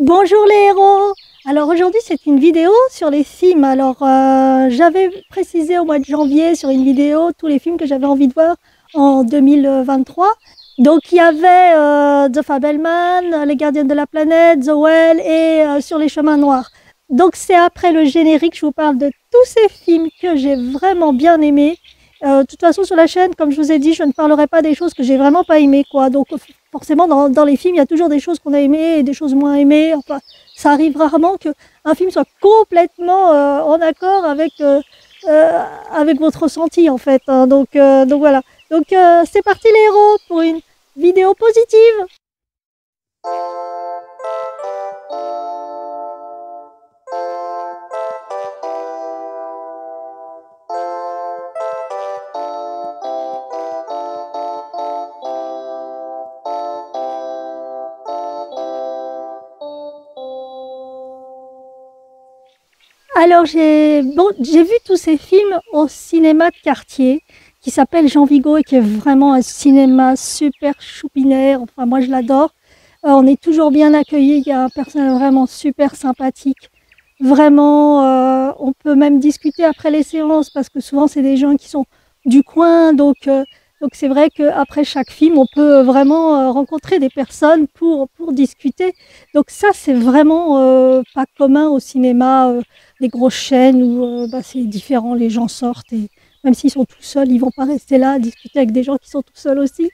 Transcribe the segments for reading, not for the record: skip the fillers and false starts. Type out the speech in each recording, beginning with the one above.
Bonjour les héros! Alors aujourd'hui c'est une vidéo sur les films. Alors j'avais précisé au mois de janvier sur une vidéo tous les films que j'avais envie de voir en 2023. Donc il y avait The Fabelmans, Les Gardiennes de la Planète, The Well et Sur les Chemins Noirs. Donc c'est après le générique, je vous parle de tous ces films que j'ai vraiment bien aimés. De toute façon sur la chaîne, comme je vous ai dit, je ne parlerai pas des choses que j'ai vraiment pas aimées, quoi. Donc forcément dans les films, il y a toujours des choses qu'on a aimées et des choses moins aimées. Enfin, ça arrive rarement qu'un film soit complètement en accord avec votre ressenti, en fait. Hein. Donc voilà. Donc c'est parti les héros pour une vidéo positive. Alors j'ai vu tous ces films au cinéma de quartier qui s'appelle Jean Vigo et qui est vraiment un cinéma super choupinaire. Enfin moi je l'adore. On est toujours bien accueillis. Il y a un personnel vraiment super sympathique. Vraiment, on peut même discuter après les séances parce que souvent c'est des gens qui sont du coin. Donc c'est vrai qu'après chaque film, on peut vraiment rencontrer des personnes pour discuter. Donc ça, c'est vraiment pas commun au cinéma, des grosses chaînes où c'est différent, les gens sortent et même s'ils sont tout seuls, ils vont pas rester là à discuter avec des gens qui sont tout seuls aussi.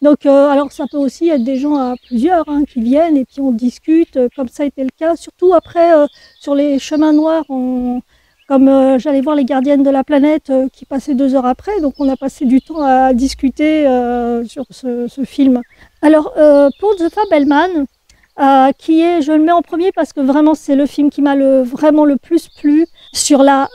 Donc alors ça peut aussi être des gens à plusieurs hein, qui viennent et puis on discute, comme ça a été le cas. Surtout après, sur les chemins noirs, comme j'allais voir Les Gardiennes de la Planète qui passaient 2 heures après, donc on a passé du temps à discuter sur ce film. Alors pour The Fabelmans, qui est, je le mets en premier parce que vraiment c'est le film qui m'a vraiment le plus plu sur la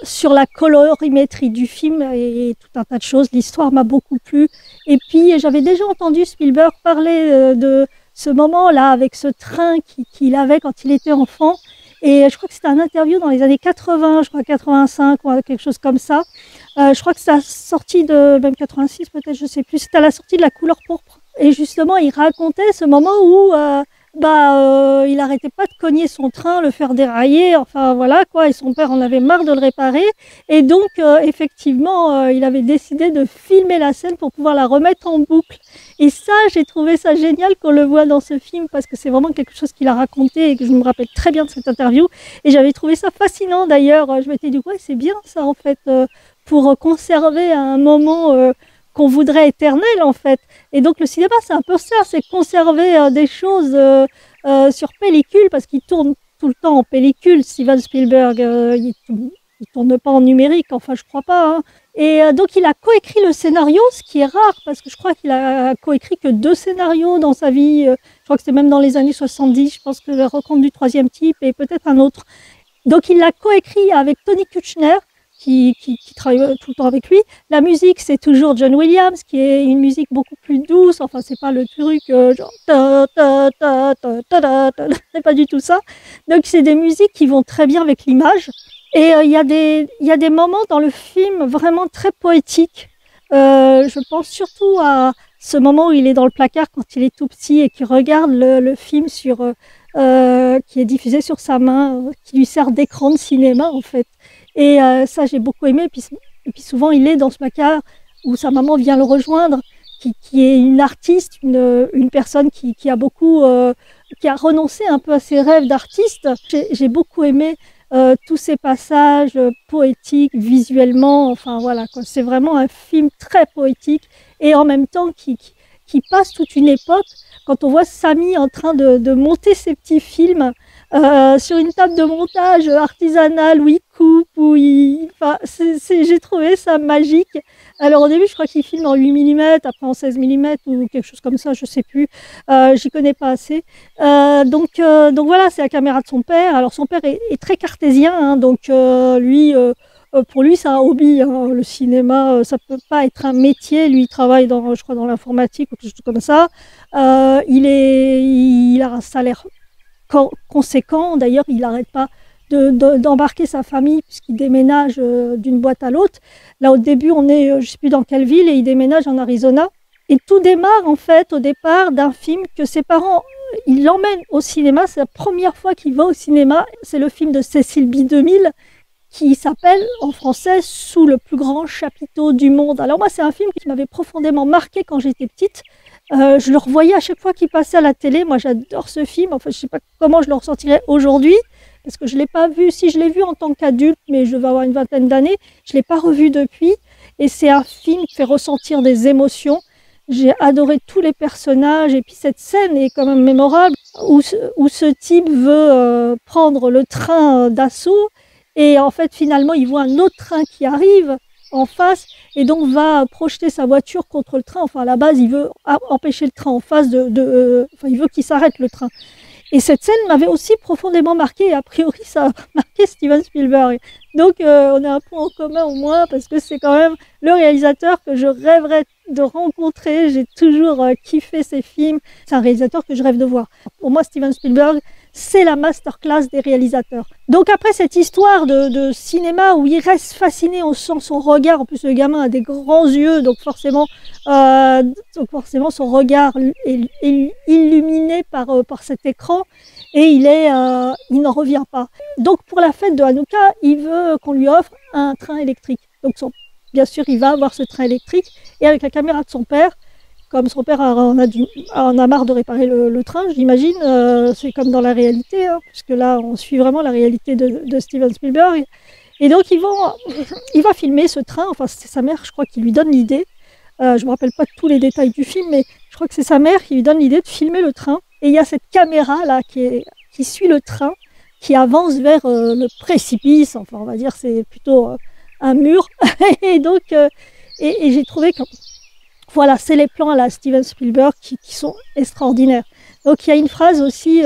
colorimétrie du film et tout un tas de choses. L'histoire m'a beaucoup plu. Et puis j'avais déjà entendu Spielberg parler de ce moment-là avec ce train qu'il avait quand il était enfant. Et je crois que c'était un interview dans les années 80, je crois 85 ou quelque chose comme ça. Je crois que c'est à la sortie de, même 86 peut-être, je sais plus, c'était à la sortie de La Couleur pourpre. Et justement, il racontait ce moment où il arrêtait pas de cogner son train, le faire dérailler, enfin voilà quoi, et son père en avait marre de le réparer. Et donc, effectivement, il avait décidé de filmer la scène pour pouvoir la remettre en boucle. Et ça, j'ai trouvé ça génial qu'on le voit dans ce film parce que c'est vraiment quelque chose qu'il a raconté et que je me rappelle très bien de cette interview. Et j'avais trouvé ça fascinant d'ailleurs. Je m'étais dit, ouais, c'est bien ça en fait, pour conserver un moment qu'on voudrait éternel en fait. Et donc le cinéma, c'est un peu ça, c'est conserver des choses sur pellicule parce qu'il tourne tout le temps en pellicule. Steven Spielberg, il tourne pas en numérique, enfin je crois pas. Hein. Et donc il a coécrit le scénario, ce qui est rare parce que je crois qu'il a coécrit que 2 scénarios dans sa vie. Je crois que c'était même dans les années 70, je pense que Le Rencontre du troisième type et peut-être un autre. Donc il l'a coécrit avec Tony Kushner qui travaille tout le temps avec lui. La musique, c'est toujours John Williams, qui est une musique beaucoup plus douce. Enfin, c'est pas le truc genre c'est pas du tout ça. Donc, c'est des musiques qui vont très bien avec l'image. Et il y a des moments dans le film vraiment très poétiques. Je pense surtout à ce moment où il est dans le placard quand il est tout petit et qu'il regarde le film qui est diffusé sur sa main, qui lui sert d'écran de cinéma en fait. Et ça, j'ai beaucoup aimé. Et puis souvent, il est dans ce placard où sa maman vient le rejoindre, qui est une artiste, une personne qui a beaucoup, qui a renoncé un peu à ses rêves d'artiste. J'ai beaucoup aimé tous ces passages poétiques, visuellement. Enfin voilà, quoi. C'est vraiment un film très poétique et en même temps qui passe toute une époque. Quand on voit Samy en train de monter ses petits films sur une table de montage artisanale où il coupe, enfin, j'ai trouvé ça magique. Alors au début, je crois qu'il filme en 8 mm, après en 16 mm ou quelque chose comme ça, je sais plus. J'y connais pas assez. Donc voilà, c'est la caméra de son père. Alors son père est très cartésien, hein, donc pour lui, c'est un hobby. Hein. Le cinéma, ça peut pas être un métier. Lui, il travaille je crois, dans l'informatique ou quelque chose comme ça. Il a un salaire conséquent. D'ailleurs, il n'arrête pas d'embarquer sa famille puisqu'il déménage d'une boîte à l'autre. Là, au début, on est, je ne sais plus dans quelle ville, et il déménage en Arizona. Et tout démarre, en fait, au départ, d'un film que ses parents il l'emmène au cinéma, c'est la première fois qu'il va au cinéma, c'est le film de Cécile B 2000 qui s'appelle en français Sous le plus grand chapiteau du monde. Alors moi c'est un film qui m'avait profondément marqué quand j'étais petite. Je le revoyais à chaque fois qu'il passait à la télé. Moi j'adore ce film, enfin je sais pas comment je le ressentirais aujourd'hui, parce que je l'ai pas vu, si je l'ai vu en tant qu'adulte, mais je vais avoir une vingtaine d'années, je l'ai pas revu depuis, et c'est un film qui fait ressentir des émotions. J'ai adoré tous les personnages, et puis cette scène est quand même mémorable, où ce type veut prendre le train d'assaut, et en fait finalement il voit un autre train qui arrive en face, et donc va projeter sa voiture contre le train. Enfin à la base il veut empêcher le train en face enfin il veut qu'il s'arrête le train. Et cette scène m'avait aussi profondément marqué, et a priori ça a marqué Steven Spielberg. Donc on a un point en commun au moins, parce que c'est quand même le réalisateur que je rêverais de rencontrer. J'ai toujours kiffé ses films. C'est un réalisateur que je rêve de voir. Pour moi, Steven Spielberg, c'est la masterclass des réalisateurs. Donc après cette histoire de cinéma où il reste fasciné, on sent son regard. En plus, le gamin a des grands yeux, donc forcément son regard est illuminé par cet écran, et il n'en revient pas. Donc pour la fête de Hanouka, il veut qu'on lui offre un train électrique. Donc bien sûr, il va avoir ce train électrique, et avec la caméra de son père, comme son père en a marre de réparer le train, j'imagine, c'est comme dans la réalité, hein, puisque là, on suit vraiment la réalité de Steven Spielberg. Et donc, il va filmer ce train. Enfin, c'est sa mère, je crois, qui lui donne l'idée. Je ne me rappelle pas tous les détails du film, mais je crois que c'est sa mère qui lui donne l'idée de filmer le train. Et il y a cette caméra-là qui suit le train, qui avance vers le précipice. Enfin, on va dire, c'est plutôt un mur. Et donc, et j'ai trouvé que voilà, c'est les plans à la Steven Spielberg qui sont extraordinaires. Donc il y a une phrase aussi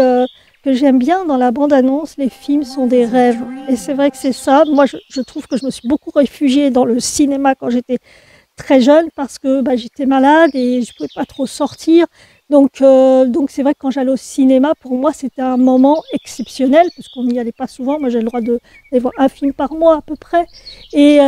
que j'aime bien dans la bande-annonce: les films sont des rêves. Et c'est vrai que c'est ça. Moi, je trouve que je me suis beaucoup réfugiée dans le cinéma quand j'étais très jeune, parce que j'étais malade et je ne pouvais pas trop sortir. Donc c'est vrai que quand j'allais au cinéma, pour moi, c'était un moment exceptionnel, parce qu'on n'y allait pas souvent. Moi, j'ai le droit d'aller voir un film par mois à peu près. Et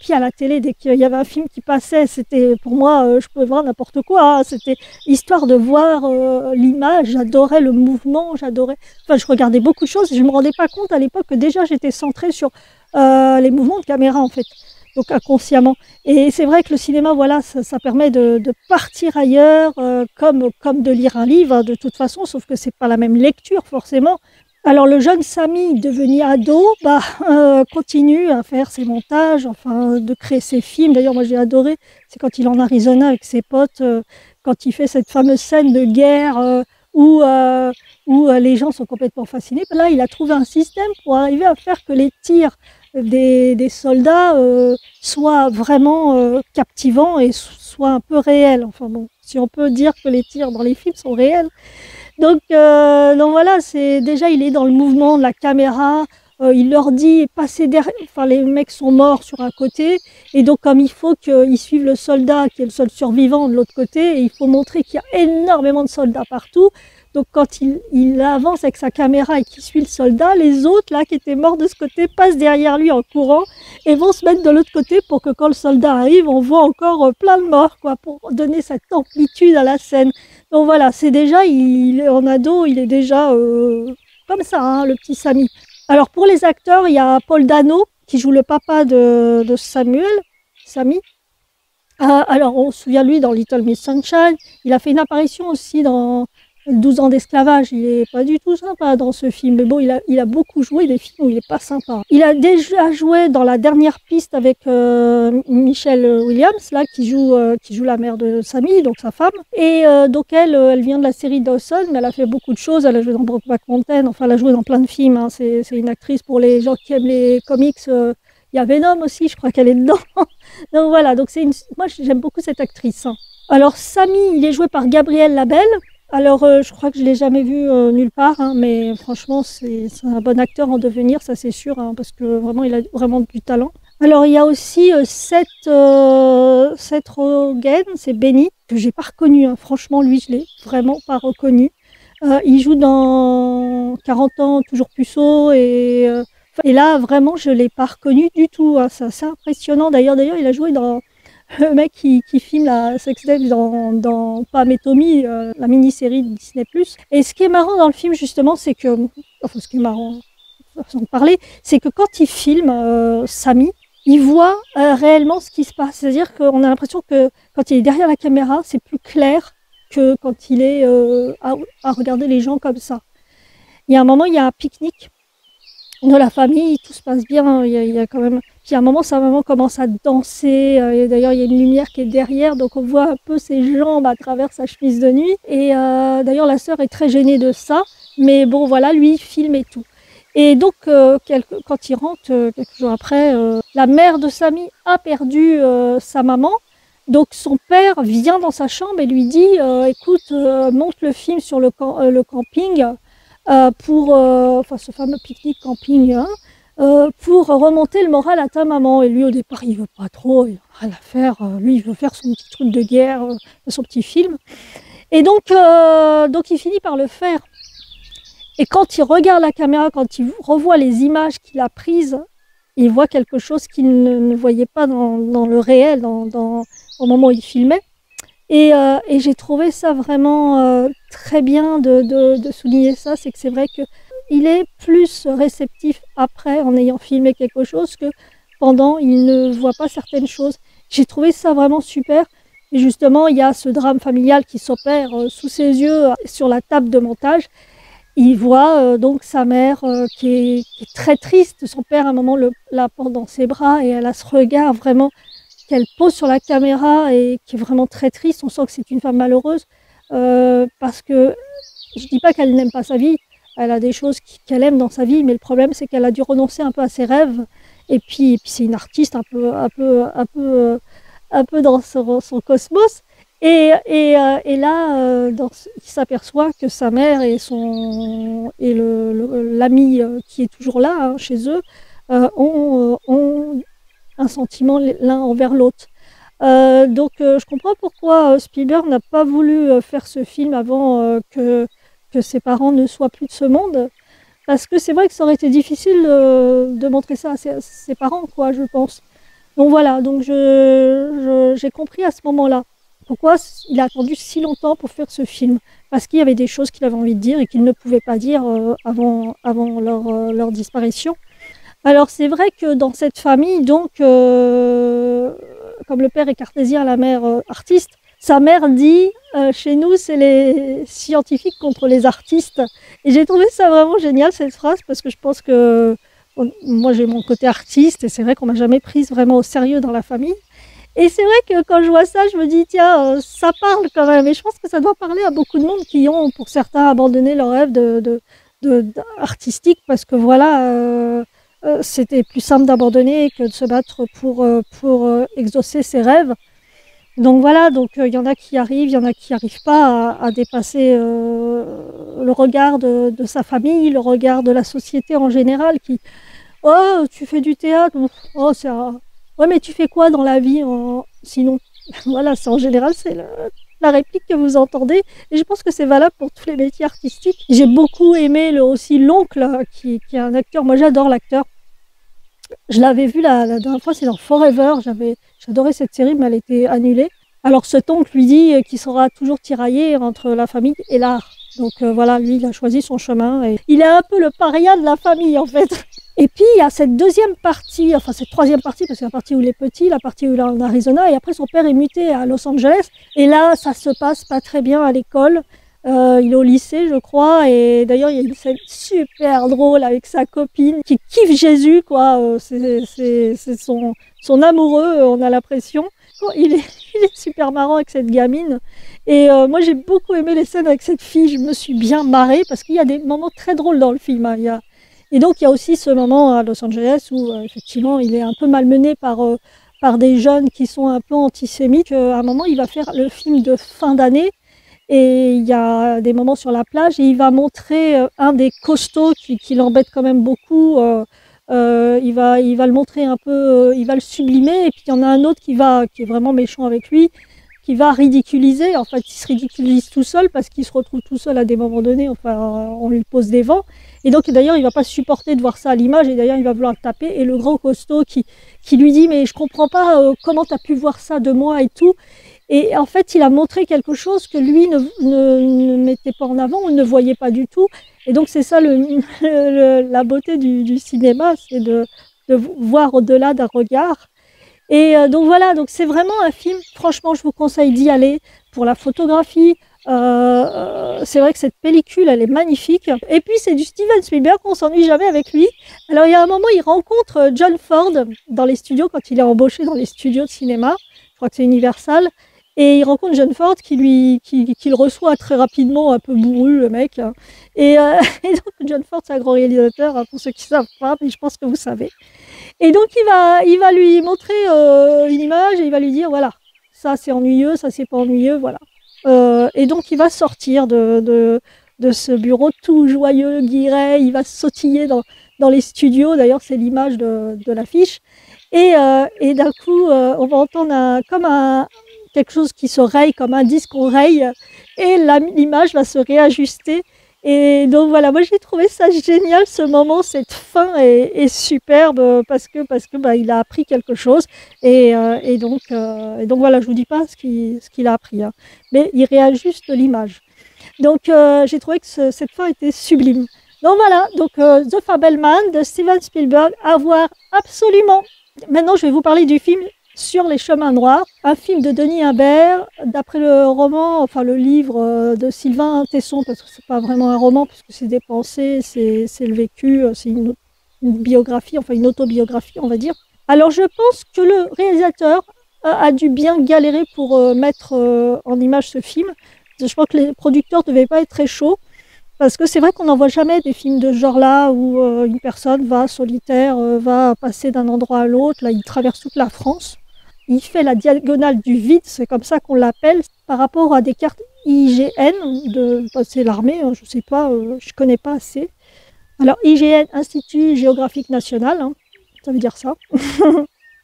puis à la télé, dès qu'il y avait un film qui passait, c'était pour moi, je pouvais voir n'importe quoi, hein. C'était histoire de voir l'image. J'adorais le mouvement, je regardais beaucoup de choses, et je ne me rendais pas compte à l'époque que déjà j'étais centrée sur les mouvements de caméra, en fait. Donc inconsciemment. Et c'est vrai que le cinéma, voilà, ça permet de partir ailleurs, comme de lire un livre, hein, de toute façon, sauf que c'est pas la même lecture forcément. Alors le jeune Samy, devenu ado, continue à faire ses montages, enfin de créer ses films. D'ailleurs, moi j'ai adoré, c'est quand il est en Arizona avec ses potes, quand il fait cette fameuse scène de guerre où les gens sont complètement fascinés. Là, il a trouvé un système pour arriver à faire que les tirs des soldats soient vraiment captivants et soient un peu réels. Enfin bon, si on peut dire que les tirs dans les films sont réels. Donc voilà, c'est déjà, il est dans le mouvement de la caméra. Il leur dit passez derrière. Enfin, les mecs sont morts sur un côté, et donc comme il faut qu'ils suivent le soldat qui est le seul survivant de l'autre côté, et il faut montrer qu'il y a énormément de soldats partout. Donc quand il avance avec sa caméra et qu'il suit le soldat, les autres là qui étaient morts de ce côté passent derrière lui en courant et vont se mettre de l'autre côté pour que quand le soldat arrive, on voit encore plein de morts, quoi, pour donner cette amplitude à la scène. Donc voilà, c'est déjà, il est en ado, il est déjà comme ça, hein, le petit Samy. Alors pour les acteurs, il y a Paul Dano qui joue le papa de Samy. Alors on se souvient de lui dans Little Miss Sunshine. Il a fait une apparition aussi dans 12 ans d'esclavage. Il est pas du tout sympa dans ce film, mais bon, il a beaucoup joué des films où il est pas sympa. Il a déjà joué dans La Dernière Piste avec Michelle Williams, là, qui joue la mère de Samy, donc sa femme. Et donc elle vient de la série Dawson, mais elle a fait beaucoup de choses. Elle a joué dans Brokeback Mountain, enfin elle a joué dans plein de films, hein. C'est une actrice, pour les gens qui aiment les comics. Il y a Venom aussi, je crois qu'elle est dedans. Donc voilà, donc moi j'aime beaucoup cette actrice, hein. Alors Samy, il est joué par Gabriel Labelle. Alors, je crois que je ne l'ai jamais vu nulle part, hein, mais franchement, c'est un bon acteur en devenir, ça c'est sûr, hein, parce que vraiment, il a vraiment du talent. Alors, il y a aussi Seth Rogen, c'est Benny, que j'ai pas reconnu, hein. Franchement, lui, je l'ai vraiment pas reconnu. Il joue dans 40 ans, toujours puceau, et là, vraiment, je l'ai pas reconnu du tout, hein. C'est assez impressionnant. D'ailleurs, il a joué dans le mec qui filme la Sextape dans Pam et Tommy, la mini-série de Disney+. Et ce qui est marrant dans le film, justement, c'est que... Enfin, ce qui est marrant, façon de parler, c'est que quand il filme Sammy, il voit réellement ce qui se passe. C'est-à-dire qu'on a l'impression que quand il est derrière la caméra, c'est plus clair que quand il est à regarder les gens comme ça. Il y a un moment, il y a un pique-nique de la famille, tout se passe bien. Il y a quand même... Puis à un moment, sa maman commence à danser. D'ailleurs, il y a une lumière qui est derrière, donc on voit un peu ses jambes à travers sa chemise de nuit. Et d'ailleurs, la sœur est très gênée de ça. Mais bon, voilà, lui, il filme et tout. Et donc, quand il rentre, quelques jours après, la mère de Sammy a perdu sa maman. Donc son père vient dans sa chambre et lui dit écoute, monte le film sur le camping pour enfin ce fameux pique-nique camping hein, pour remonter le moral à ta maman. Et lui au départ il veut pas trop, il a rien à faire, lui il veut faire son petit truc de guerre, son petit film. Et donc il finit par le faire. Et quand il regarde la caméra, quand il revoit les images qu'il a prises, il voit quelque chose qu'il ne voyait pas dans le réel, au moment où il filmait. Et j'ai trouvé ça vraiment très bien de souligner ça. C'est que c'est vrai qu'il est plus réceptif après en ayant filmé quelque chose que pendant il ne voit pas certaines choses. J'ai trouvé ça vraiment super. Et justement, il y a ce drame familial qui s'opère sous ses yeux sur la table de montage. Il voit donc sa mère qui est très triste. Son père, à un moment, la porte dans ses bras et elle a ce regard vraiment qu'elle pose sur la caméra et qui est vraiment très triste. On sent que c'est une femme malheureuse parce que je dis pas qu'elle n'aime pas sa vie. Elle a des choses qu'elle aime dans sa vie, mais le problème c'est qu'elle a dû renoncer un peu à ses rêves. Et puis c'est une artiste un peu dans son cosmos. Et là, il s'aperçoit que sa mère et l'ami qui est toujours là hein, chez eux ont un sentiment l'un envers l'autre. Donc je comprends pourquoi Spielberg n'a pas voulu faire ce film avant que ses parents ne soient plus de ce monde. Parce que c'est vrai que ça aurait été difficile de montrer ça à ses parents, quoi, je pense. Donc voilà, donc j'ai compris à ce moment-là pourquoi il a attendu si longtemps pour faire ce film. Parce qu'il y avait des choses qu'il avait envie de dire et qu'il ne pouvait pas dire avant leur disparition. Alors c'est vrai que dans cette famille, donc, comme le père est cartésien, la mère artiste, sa mère dit chez nous c'est les scientifiques contre les artistes. Et j'ai trouvé ça vraiment génial cette phrase parce que je pense que moi j'ai mon côté artiste et c'est vrai qu'on m'a jamais prise vraiment au sérieux dans la famille. Et c'est vrai que quand je vois ça, je me dis tiens, ça parle quand même. Et je pense que ça doit parler à beaucoup de monde qui ont, pour certains, abandonné leur rêve artistique parce que voilà. C'était plus simple d'abandonner que de se battre pour exaucer ses rêves. Donc voilà, donc il y en a qui arrivent, il y en a qui n'arrivent pas à dépasser le regard de sa famille, le regard de la société en général qui « Oh, tu fais du théâtre, oh, c'est ouais, mais tu fais quoi dans la vie sinon ?» Voilà, c'est en général, c'est la réplique que vous entendez. Et je pense que c'est valable pour tous les métiers artistiques. J'ai beaucoup aimé aussi l'oncle, qui est un acteur. Moi, j'adore l'acteur. Je l'avais vu la dernière fois, c'est dans Forever. J'adorais cette série, mais elle a été annulée. Alors cet oncle lui dit qu'il sera toujours tiraillé entre la famille et l'art. Donc voilà, lui, il a choisi son chemin. Et il est un peu le paria de la famille, en fait. Et puis, il y a cette deuxième partie, enfin cette troisième partie, parce qu'il y a la partie où il est petit, la partie où il est en Arizona, et après son père est muté à Los Angeles. Et là, ça se passe pas très bien à l'école. Il est au lycée, je crois, et d'ailleurs, il y a une scène super drôle avec sa copine qui kiffe Jésus, quoi. C'est son amoureux, on a l'impression. Il est super marrant avec cette gamine. Et moi, j'ai beaucoup aimé les scènes avec cette fille. Je me suis bien marrée parce qu'il y a des moments très drôles dans le film. Hein. Et donc, il y a aussi ce moment à Los Angeles où, effectivement, il est un peu malmené par des jeunes qui sont un peu antisémites. À un moment, il va faire le film de fin d'année. Et il y a des moments sur la plage et il va montrer un des costauds qui l'embête quand même beaucoup. Il va le montrer un peu, il va le sublimer. Et puis il y en a un autre qui est vraiment méchant avec lui, qui va ridiculiser. En fait, il se ridiculise tout seul parce qu'il se retrouve tout seul à des moments donnés. Enfin, on lui pose des vents. Et donc, d'ailleurs, il va pas supporter de voir ça à l'image. Et d'ailleurs, il va vouloir le taper. Et le grand costaud qui lui dit, mais je comprends pas comment tu as pu voir ça de moi et tout. Et en fait, il a montré quelque chose que lui ne mettait pas en avant, ou ne voyait pas du tout. Et donc, c'est ça la beauté du cinéma, c'est de voir au-delà d'un regard. Et donc voilà, donc c'est vraiment un film, franchement, je vous conseille d'y aller pour la photographie. C'est vrai que cette pellicule, elle est magnifique. Et puis, c'est du Steven Spielberg, on s'ennuie jamais avec lui. Alors, il y a un moment, il rencontre John Ford dans les studios, quand il est embauché dans les studios de cinéma. Je crois que c'est Universal. Et il rencontre John Ford qui le reçoit très rapidement, un peu bourru, le mec. Et donc, John Ford, c'est un grand réalisateur, hein, pour ceux qui ne savent pas, mais je pense que vous savez. Et donc, il va lui montrer une image et il va lui dire, voilà, ça c'est ennuyeux, ça c'est pas ennuyeux, voilà. Et donc, il va sortir de ce bureau tout joyeux, guiré, il va sautiller dans les studios, d'ailleurs c'est l'image de l'affiche. Et d'un coup, on va entendre quelque chose qui se raye, comme un disque qu'on raye, et l'image va se réajuster. Et donc voilà, moi j'ai trouvé ça génial, ce moment, cette fin est superbe parce que il a appris quelque chose et donc voilà, je vous dis pas ce qu'il a appris, hein, mais il réajuste l'image. Donc j'ai trouvé que cette fin était sublime. Donc voilà, donc The Fabelman de Steven Spielberg, à voir absolument. Maintenant, je vais vous parler du film Sur les chemins noirs, un film de Denis Imbert, d'après le roman, enfin le livre de Sylvain Tesson, parce que c'est pas vraiment un roman, puisque c'est des pensées, c'est le vécu, c'est une biographie, enfin une autobiographie, on va dire. Alors je pense que le réalisateur a dû bien galérer pour mettre en image ce film. Je crois que les producteurs ne devaient pas être très chauds, parce que c'est vrai qu'on n'en voit jamais des films de ce genre-là où une personne va solitaire, va passer d'un endroit à l'autre. Là, il traverse toute la France. Il fait la diagonale du vide, c'est comme ça qu'on l'appelle, par rapport à des cartes IGN, c'est l'armée, hein, je ne sais pas, je ne connais pas assez. Alors IGN, Institut Géographique National, hein, ça veut dire ça.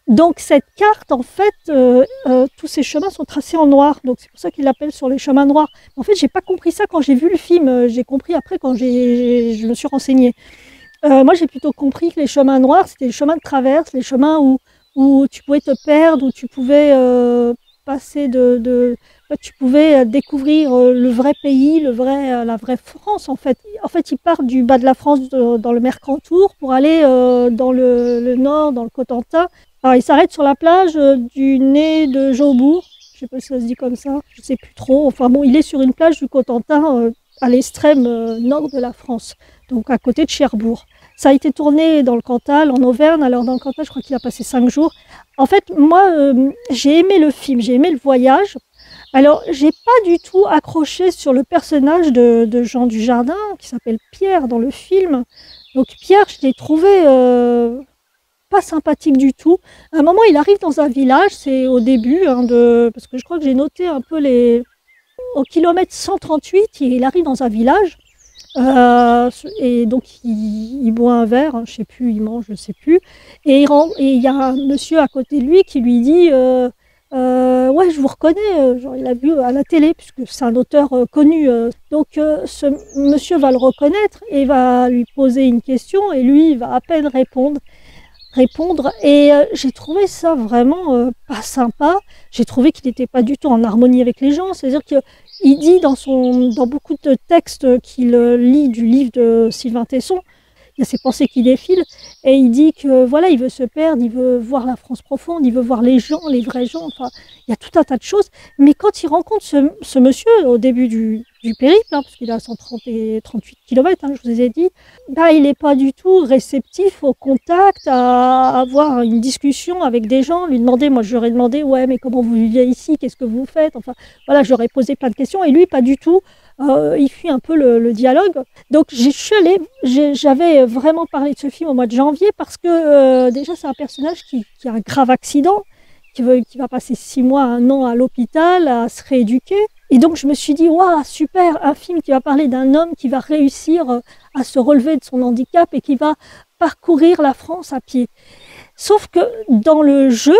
Donc cette carte, en fait, tous ces chemins sont tracés en noir, donc c'est pour ça qu'il l'appelle Sur les chemins noirs. En fait, j'ai pas compris ça quand j'ai vu le film, j'ai compris après quand je me suis renseignée. Moi, j'ai plutôt compris que les chemins noirs, c'était les chemins de traverse, les chemins où tu pouvais te perdre, où tu pouvais passer tu pouvais découvrir le vrai pays, la vraie France, en fait. En fait, il part du bas de la France, dans le Mercantour, pour aller dans le nord, dans le Cotentin. Alors, il s'arrête sur la plage du Nez de Jaubourg. Je ne sais pas si ça se dit comme ça, je ne sais plus trop. Enfin bon, il est sur une plage du Cotentin à l'extrême nord de la France, donc à côté de Cherbourg. Ça a été tourné dans le Cantal, en Auvergne. Alors dans le Cantal, je crois qu'il a passé 5 jours. En fait, moi, j'ai aimé le film, j'ai aimé le voyage. Alors, j'ai pas du tout accroché sur le personnage de Jean Dujardin, qui s'appelle Pierre dans le film. Donc Pierre, je l'ai trouvé pas sympathique du tout. À un moment, il arrive dans un village, c'est au début, hein, parce que je crois que j'ai noté un peu au kilomètre 138, il arrive dans un village, et donc il boit un verre, hein, je sais plus, il mange, je sais plus, et il y a un monsieur à côté de lui qui lui dit ouais, je vous reconnais, genre, il l'a vu à la télé, puisque c'est un auteur connu. Donc ce monsieur va le reconnaître et va lui poser une question, et lui, il va à peine répondre. Et j'ai trouvé ça vraiment pas sympa. J'ai trouvé qu'il n'était pas du tout en harmonie avec les gens. C'est-à-dire qu'il dit dans beaucoup de textes qu'il lit du livre de Sylvain Tesson, il y a ses pensées qui défilent, et il dit que voilà, il veut se perdre, il veut voir la France profonde, il veut voir les gens, les vrais gens, enfin, il y a tout un tas de choses. Mais quand il rencontre ce monsieur au début du périple, hein, parce qu'il a 130 et 38 km, hein, je vous ai dit, bah, il n'est pas du tout réceptif au contact, à avoir une discussion avec des gens, lui demander, moi je lui aurais demandé, ouais, mais comment vous vivez ici, qu'est-ce que vous faites, enfin, voilà, j'aurais posé plein de questions, et lui, pas du tout. Il fuit un peu le dialogue. Donc j'avais vraiment parlé de ce film au mois de janvier parce que déjà c'est un personnage qui a un grave accident, qui va passer 6 mois, 1 an à l'hôpital, à se rééduquer. Et donc je me suis dit, waouh, super, un film qui va parler d'un homme qui va réussir à se relever de son handicap et qui va parcourir la France à pied. Sauf que dans le jeu,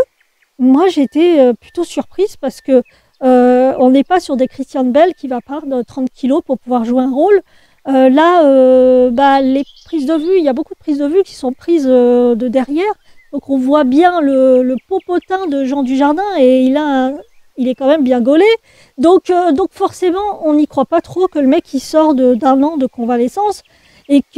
moi j'étais plutôt surprise parce que On n'est pas sur des Christian Bale qui va prendre 30 kilos pour pouvoir jouer un rôle. Là, les prises de vue, il y a beaucoup de prises de vue qui sont prises de derrière. Donc on voit bien le popotin de Jean Dujardin et il est quand même bien gaulé. Donc forcément, on n'y croit pas trop que le mec il sort d'un an de convalescence.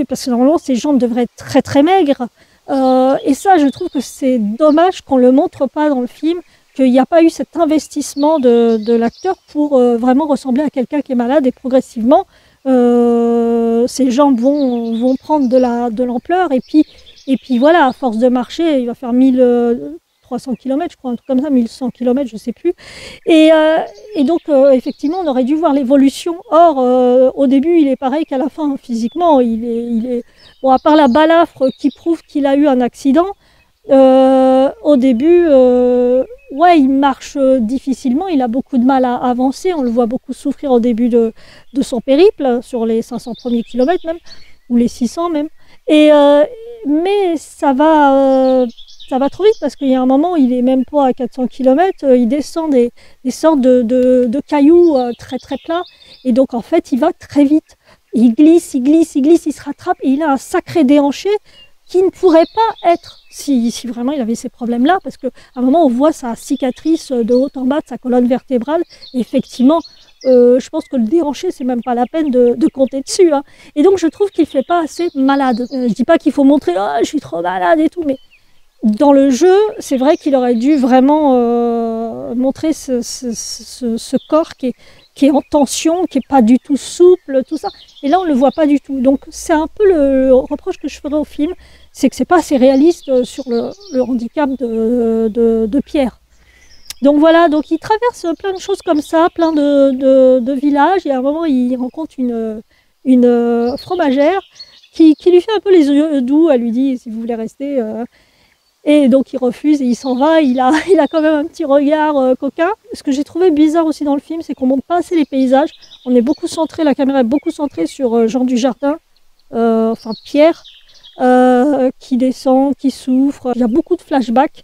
Parce que normalement, ses jambes devraient être très très maigres. Et ça, je trouve que c'est dommage qu'on ne le montre pas dans le film, qu'il n'y a pas eu cet investissement de l'acteur pour vraiment ressembler à quelqu'un qui est malade et progressivement, ses jambes vont prendre de l'ampleur et puis voilà, à force de marcher, il va faire 1300 km, je crois, un truc comme ça, 1100 km, je ne sais plus. Et donc, effectivement, on aurait dû voir l'évolution. Or, au début, il est pareil qu'à la fin, physiquement. Bon, à part la balafre qui prouve qu'il a eu un accident, au début, il marche difficilement, il a beaucoup de mal à avancer. On le voit beaucoup souffrir au début de son périple, sur les 500 premiers kilomètres même, ou les 600 même. Mais ça va trop vite parce qu'il y a un moment où il est même pas à 400 km, il descend des sortes de cailloux très très plats et donc en fait il va très vite. Il glisse, il se rattrape et il a un sacré déhanché qui ne pourrait pas être si vraiment il avait ces problèmes-là, parce qu'à un moment on voit sa cicatrice de haut en bas de sa colonne vertébrale et effectivement je pense que le déhanché, c'est même pas la peine de compter dessus, hein. Et donc je trouve qu'il fait pas assez malade. Je dis pas qu'il faut montrer « je suis trop malade » et tout, mais dans le jeu, c'est vrai qu'il aurait dû vraiment montrer ce corps qui est en tension, qui est pas du tout souple, tout ça. Et là, on le voit pas du tout. Donc c'est un peu le reproche que je ferais au film, c'est que c'est pas assez réaliste sur le handicap de Pierre. Donc voilà, donc il traverse plein de choses comme ça, plein de villages, et à un moment il rencontre une fromagère qui lui fait un peu les yeux doux, elle lui dit si vous voulez rester, et donc il refuse et il s'en va, il a quand même un petit regard coquin. Ce que j'ai trouvé bizarre aussi dans le film, c'est qu'on montre pas assez les paysages, on est beaucoup centré, la caméra est beaucoup centrée sur Jean Dujardin, Pierre, qui descend, qui souffre, il y a beaucoup de flashbacks,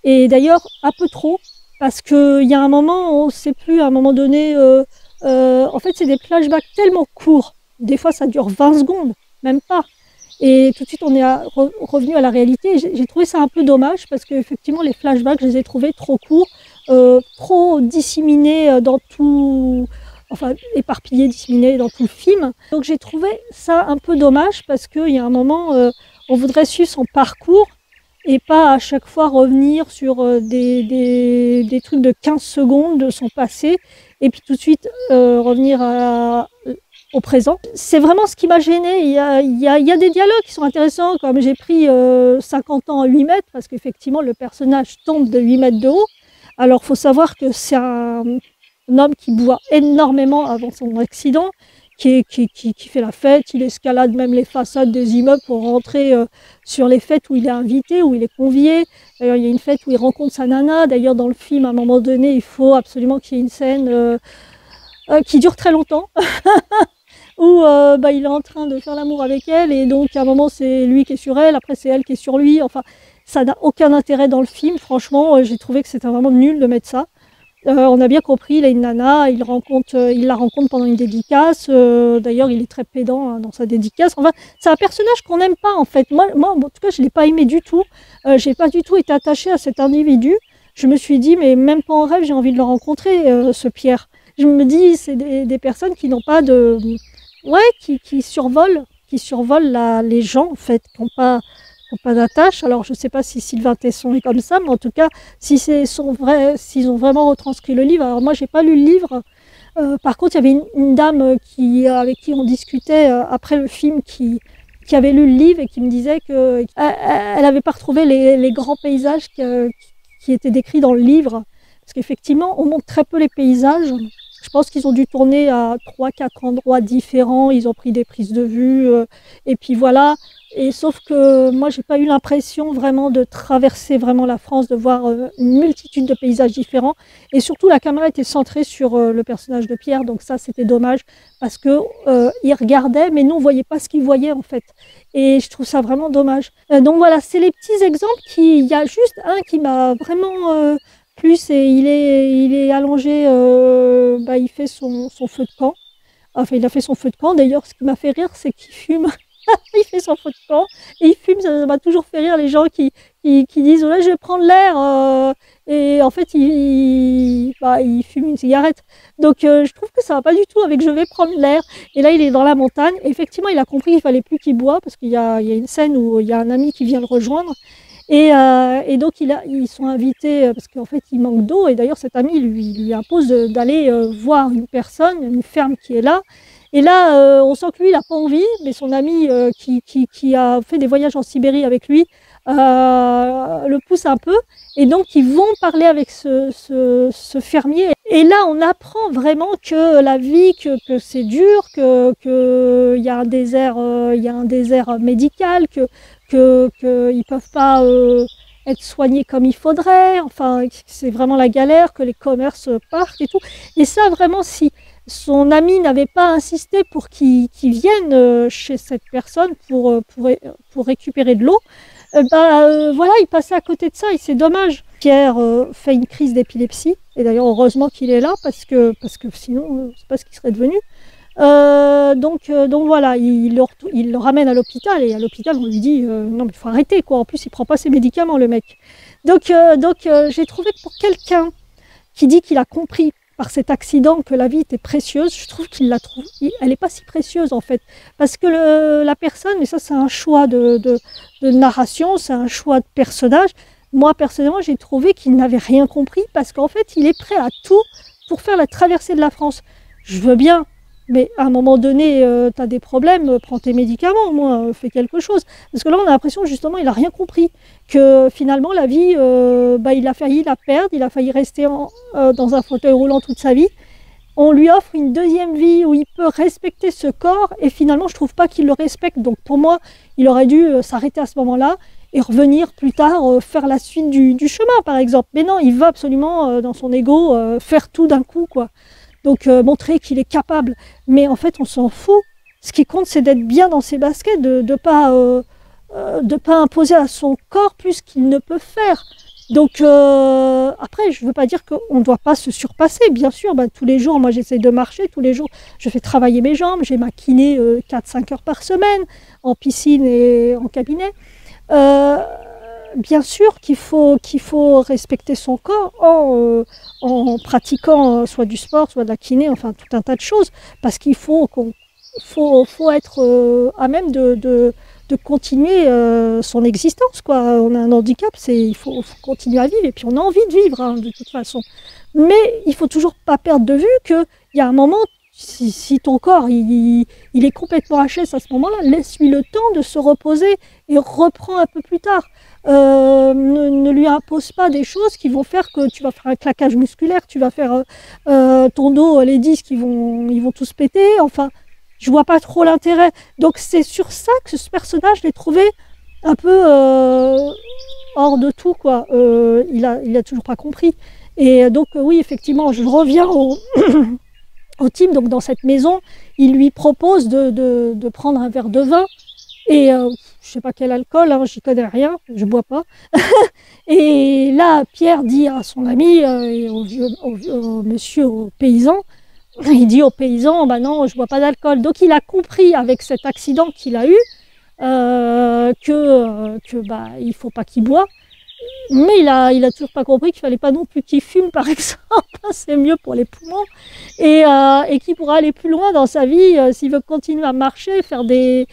et d'ailleurs un peu trop. Parce qu'il y a un moment, on ne sait plus, à un moment donné, en fait, c'est des flashbacks tellement courts. Des fois, ça dure 20 secondes, même pas. Et tout de suite, on est revenu à la réalité. J'ai trouvé ça un peu dommage parce qu'effectivement, les flashbacks, je les ai trouvés trop courts, trop disséminés dans tout... Enfin, éparpillés, disséminés dans tout le film. Donc, j'ai trouvé ça un peu dommage parce qu'il y a un moment, on voudrait suivre son parcours et pas à chaque fois revenir sur des trucs de 15 secondes de son passé et puis tout de suite revenir au présent. C'est vraiment ce qui m'a gênée. Il y a des dialogues qui sont intéressants, comme j'ai pris 50 ans à 8 mètres, parce qu'effectivement le personnage tombe de 8 mètres de haut. Alors il faut savoir que c'est un homme qui boit énormément avant son accident, qui fait la fête, il escalade même les façades des immeubles pour rentrer sur les fêtes où il est invité, où il est convié. D'ailleurs, il y a une fête où il rencontre sa nana. D'ailleurs, dans le film, à un moment donné, il faut absolument qu'il y ait une scène qui dure très longtemps, où il est en train de faire l'amour avec elle, et donc à un moment, c'est lui qui est sur elle, après c'est elle qui est sur lui. Enfin, ça n'a aucun intérêt dans le film. Franchement, j'ai trouvé que c'était vraiment nul de mettre ça. On a bien compris, il a une nana, il la rencontre pendant une dédicace. D'ailleurs, il est très pédant dans sa dédicace. Enfin, c'est un personnage qu'on n'aime pas en fait. Moi, en tout cas, je ne l'ai pas aimé du tout. Je n'ai pas du tout été attachée à cet individu. Je me suis dit, mais même pas en rêve, j'ai envie de le rencontrer, ce Pierre. Je me dis, c'est des personnes qui n'ont pas de... Ouais, qui survolent les gens en fait, qui n'ont pas d'attache. Alors je ne sais pas si Sylvain Tesson est comme ça, mais en tout cas, s'ils ont vraiment retranscrit le livre. Alors moi, j'ai pas lu le livre. Par contre, il y avait une dame avec qui on discutait après le film qui avait lu le livre et qui me disait qu'elle n'avait pas retrouvé les grands paysages qui étaient décrits dans le livre. Parce qu'effectivement, on montre très peu les paysages. Je pense qu'ils ont dû tourner à 3-4 endroits différents, ils ont pris des prises de vue, et puis voilà. Et sauf que moi, j'ai pas eu l'impression vraiment de traverser vraiment la France, de voir une multitude de paysages différents. Et surtout, la caméra était centrée sur le personnage de Pierre, donc ça, c'était dommage, parce que il regardait, mais nous, on voyait pas ce qu'il voyait en fait. Et je trouve ça vraiment dommage. Donc voilà, c'est les petits exemples il y a juste un qui m'a vraiment plus il est allongé, il fait son feu de camp. Enfin, il a fait son feu de camp. D'ailleurs, ce qui m'a fait rire, c'est qu'il fume. Il fait son feu de camp et il fume. Ça m'a toujours fait rire les gens qui disent: «Oh là, je vais prendre l'air», et en fait, il fume une cigarette. Donc, je trouve que ça va pas du tout avec «je vais prendre l'air». Et là, il est dans la montagne. Et effectivement, il a compris qu'il fallait plus qu'il boive parce il y a une scène où il y a un ami qui vient le rejoindre. Et donc, ils sont invités parce qu'en fait, il manque d'eau. Et d'ailleurs, cet ami lui impose d'aller voir une personne, une ferme qui est là. Et là, on sent que lui, il n'a pas envie, mais son ami qui a fait des voyages en Sibérie avec lui le pousse un peu. Et donc, ils vont parler avec ce fermier. Et là, on apprend vraiment que la vie, que c'est dur, qu'il y a un désert médical, qu'ils ne peuvent pas être soignés comme il faudrait. Enfin, c'est vraiment la galère, que les commerces partent et tout. Et ça, vraiment, si son ami n'avait pas insisté pour qu'il vienne chez cette personne pour récupérer de l'eau, voilà, il passait à côté de ça et c'est dommage. Pierre fait une crise d'épilepsie, et d'ailleurs heureusement qu'il est là parce que sinon je sais pas ce qu'il serait devenu. Donc voilà, il le ramène à l'hôpital et à l'hôpital on lui dit non mais il faut arrêter quoi, en plus il prend pas ses médicaments le mec. Donc j'ai trouvé que pour quelqu'un qui dit qu'il a compris par cet accident que la vie était précieuse, je trouve qu'il la trouve, elle n'est pas si précieuse en fait. Parce que la personne, mais ça c'est un choix de narration, c'est un choix de personnage. Moi personnellement j'ai trouvé qu'il n'avait rien compris parce qu'en fait il est prêt à tout pour faire la traversée de la France. Je veux bien, mais à un moment donné, tu as des problèmes, prends tes médicaments, au moins, fais quelque chose. Parce que là, on a l'impression, justement, il n'a rien compris. Que finalement, la vie, il a failli la perdre, il a failli rester dans un fauteuil roulant toute sa vie. On lui offre une deuxième vie où il peut respecter ce corps, et finalement, je ne trouve pas qu'il le respecte. Donc pour moi, il aurait dû s'arrêter à ce moment-là et revenir plus tard faire la suite du chemin, par exemple. Mais non, il va absolument, dans son ego, faire tout d'un coup, quoi. Donc montrer qu'il est capable. Mais en fait, on s'en fout. Ce qui compte, c'est d'être bien dans ses baskets, de ne pas imposer à son corps plus qu'il ne peut faire. Donc après, je ne veux pas dire qu'on ne doit pas se surpasser. Bien sûr, tous les jours, moi j'essaie de marcher. Tous les jours, je fais travailler mes jambes. J'ai ma kiné 4-5 heures par semaine, en piscine et en cabinet. Bien sûr qu'il faut respecter son corps en pratiquant soit du sport, soit de la kiné, enfin tout un tas de choses, parce qu'il faut être à même de continuer son existence, quoi. On a un handicap, il faut continuer à vivre, et puis on a envie de vivre hein, de toute façon. Mais il faut toujours pas perdre de vue qu'il y a un moment, si ton corps il est complètement HS à ce moment-là, laisse-lui le temps de se reposer et reprend un peu plus tard. Ne lui impose pas des choses qui vont faire que tu vas faire un claquage musculaire, tu vas faire ton dos, les disques ils vont tous péter, enfin je vois pas trop l'intérêt. Donc c'est sur ça que ce personnage, je l'ai trouvé un peu hors de tout quoi. Il a toujours pas compris. Et donc oui effectivement je reviens au type, donc dans cette maison il lui propose de prendre un verre de vin. Et je sais pas quel alcool, hein, j'y connais rien, je bois pas. Et là, Pierre dit à son ami, et au monsieur, au paysan, il dit au paysan, bah non, je bois pas d'alcool. Donc il a compris avec cet accident qu'il a eu il faut pas qu'il boive. Mais il a toujours pas compris qu'il fallait pas non plus qu'il fume, par exemple, c'est mieux pour les poumons, et qu'il pourra aller plus loin dans sa vie s'il veut continuer à marcher, faire des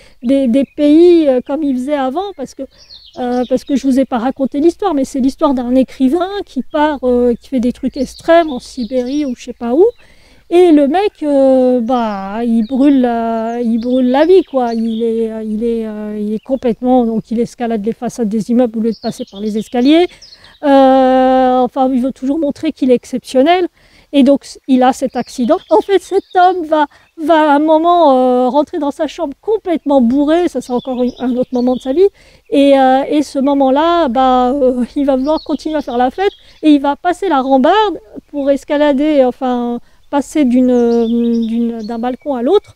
pays comme il faisait avant, parce que je vous ai pas raconté l'histoire, mais c'est l'histoire d'un écrivain qui part, qui fait des trucs extrêmes en Sibérie ou je sais pas où. Et le mec, il brûle la vie, quoi. Il est complètement, donc il escalade les façades des immeubles au lieu de passer par les escaliers. Il veut toujours montrer qu'il est exceptionnel. Et donc, il a cet accident. En fait, cet homme va à un moment rentrer dans sa chambre complètement bourré. Ça, c'est encore un autre moment de sa vie. Et ce moment-là, il va vouloir continuer à faire la fête. Et il va passer la rambarde pour escalader, passer d'un balcon à l'autre.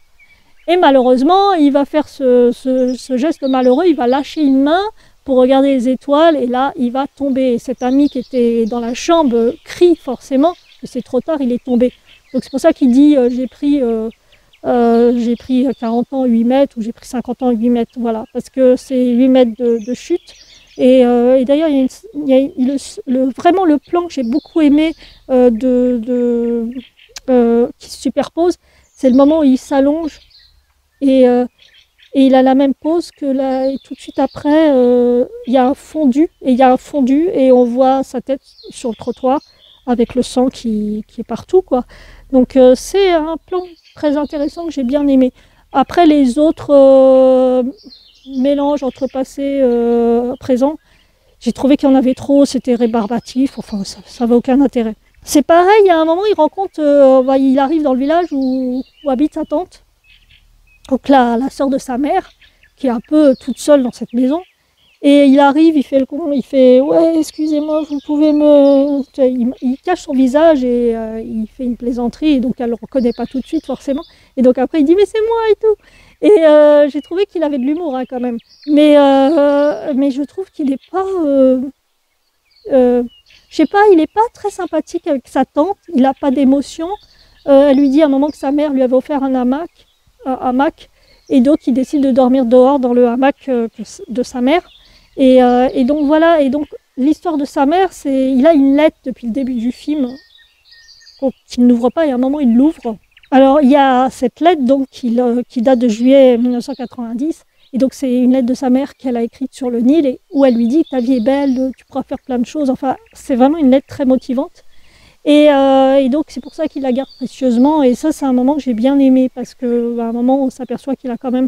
Et malheureusement, il va faire ce geste malheureux, il va lâcher une main pour regarder les étoiles et là, il va tomber. Et cet ami qui était dans la chambre crie forcément, mais c'est trop tard, il est tombé. Donc c'est pour ça qu'il dit j'ai pris 40 ans 8 mètres ou j'ai pris 50 ans 8 mètres, voilà, parce que c'est 8 mètres de chute. Et d'ailleurs, vraiment le plan que j'ai beaucoup aimé qui se superpose, c'est le moment où il s'allonge et, et il a la même pose que là, et tout de suite après, il y a un fondu et on voit sa tête sur le trottoir avec le sang qui est partout, quoi. Donc c'est un plan très intéressant que j'ai bien aimé. Après les autres mélanges entre passé et présent, j'ai trouvé qu'il y en avait trop, c'était rébarbatif, enfin ça n'avait aucun intérêt. C'est pareil, il y a un moment, il rencontre, il arrive dans le village où habite sa tante, donc la sœur de sa mère, qui est un peu toute seule dans cette maison. Et il arrive, il fait le con, il fait « Ouais, excusez-moi, vous pouvez me… » Il cache son visage et il fait une plaisanterie, et donc elle ne le reconnaît pas tout de suite forcément. Et donc après il dit « Mais c'est moi » et tout. Et j'ai trouvé qu'il avait de l'humour quand même. Mais je trouve qu'il n'est pas… je sais pas, il n'est pas très sympathique avec sa tante, il n'a pas d'émotion. Elle lui dit à un moment que sa mère lui avait offert un hamac, et donc il décide de dormir dehors dans le hamac de sa mère. Et donc voilà, et donc l'histoire de sa mère, c'est il a une lettre depuis le début du film qu'il n'ouvre pas et à un moment il l'ouvre. Alors il y a cette lettre donc qui date de juillet 1990 et donc c'est une lettre de sa mère qu'elle a écrite sur le Nil et où elle lui dit ta vie est belle, tu pourras faire plein de choses. Enfin c'est vraiment une lettre très motivante et donc c'est pour ça qu'il la garde précieusement et ça c'est un moment que j'ai bien aimé parce qu'à un moment on s'aperçoit qu'il a quand même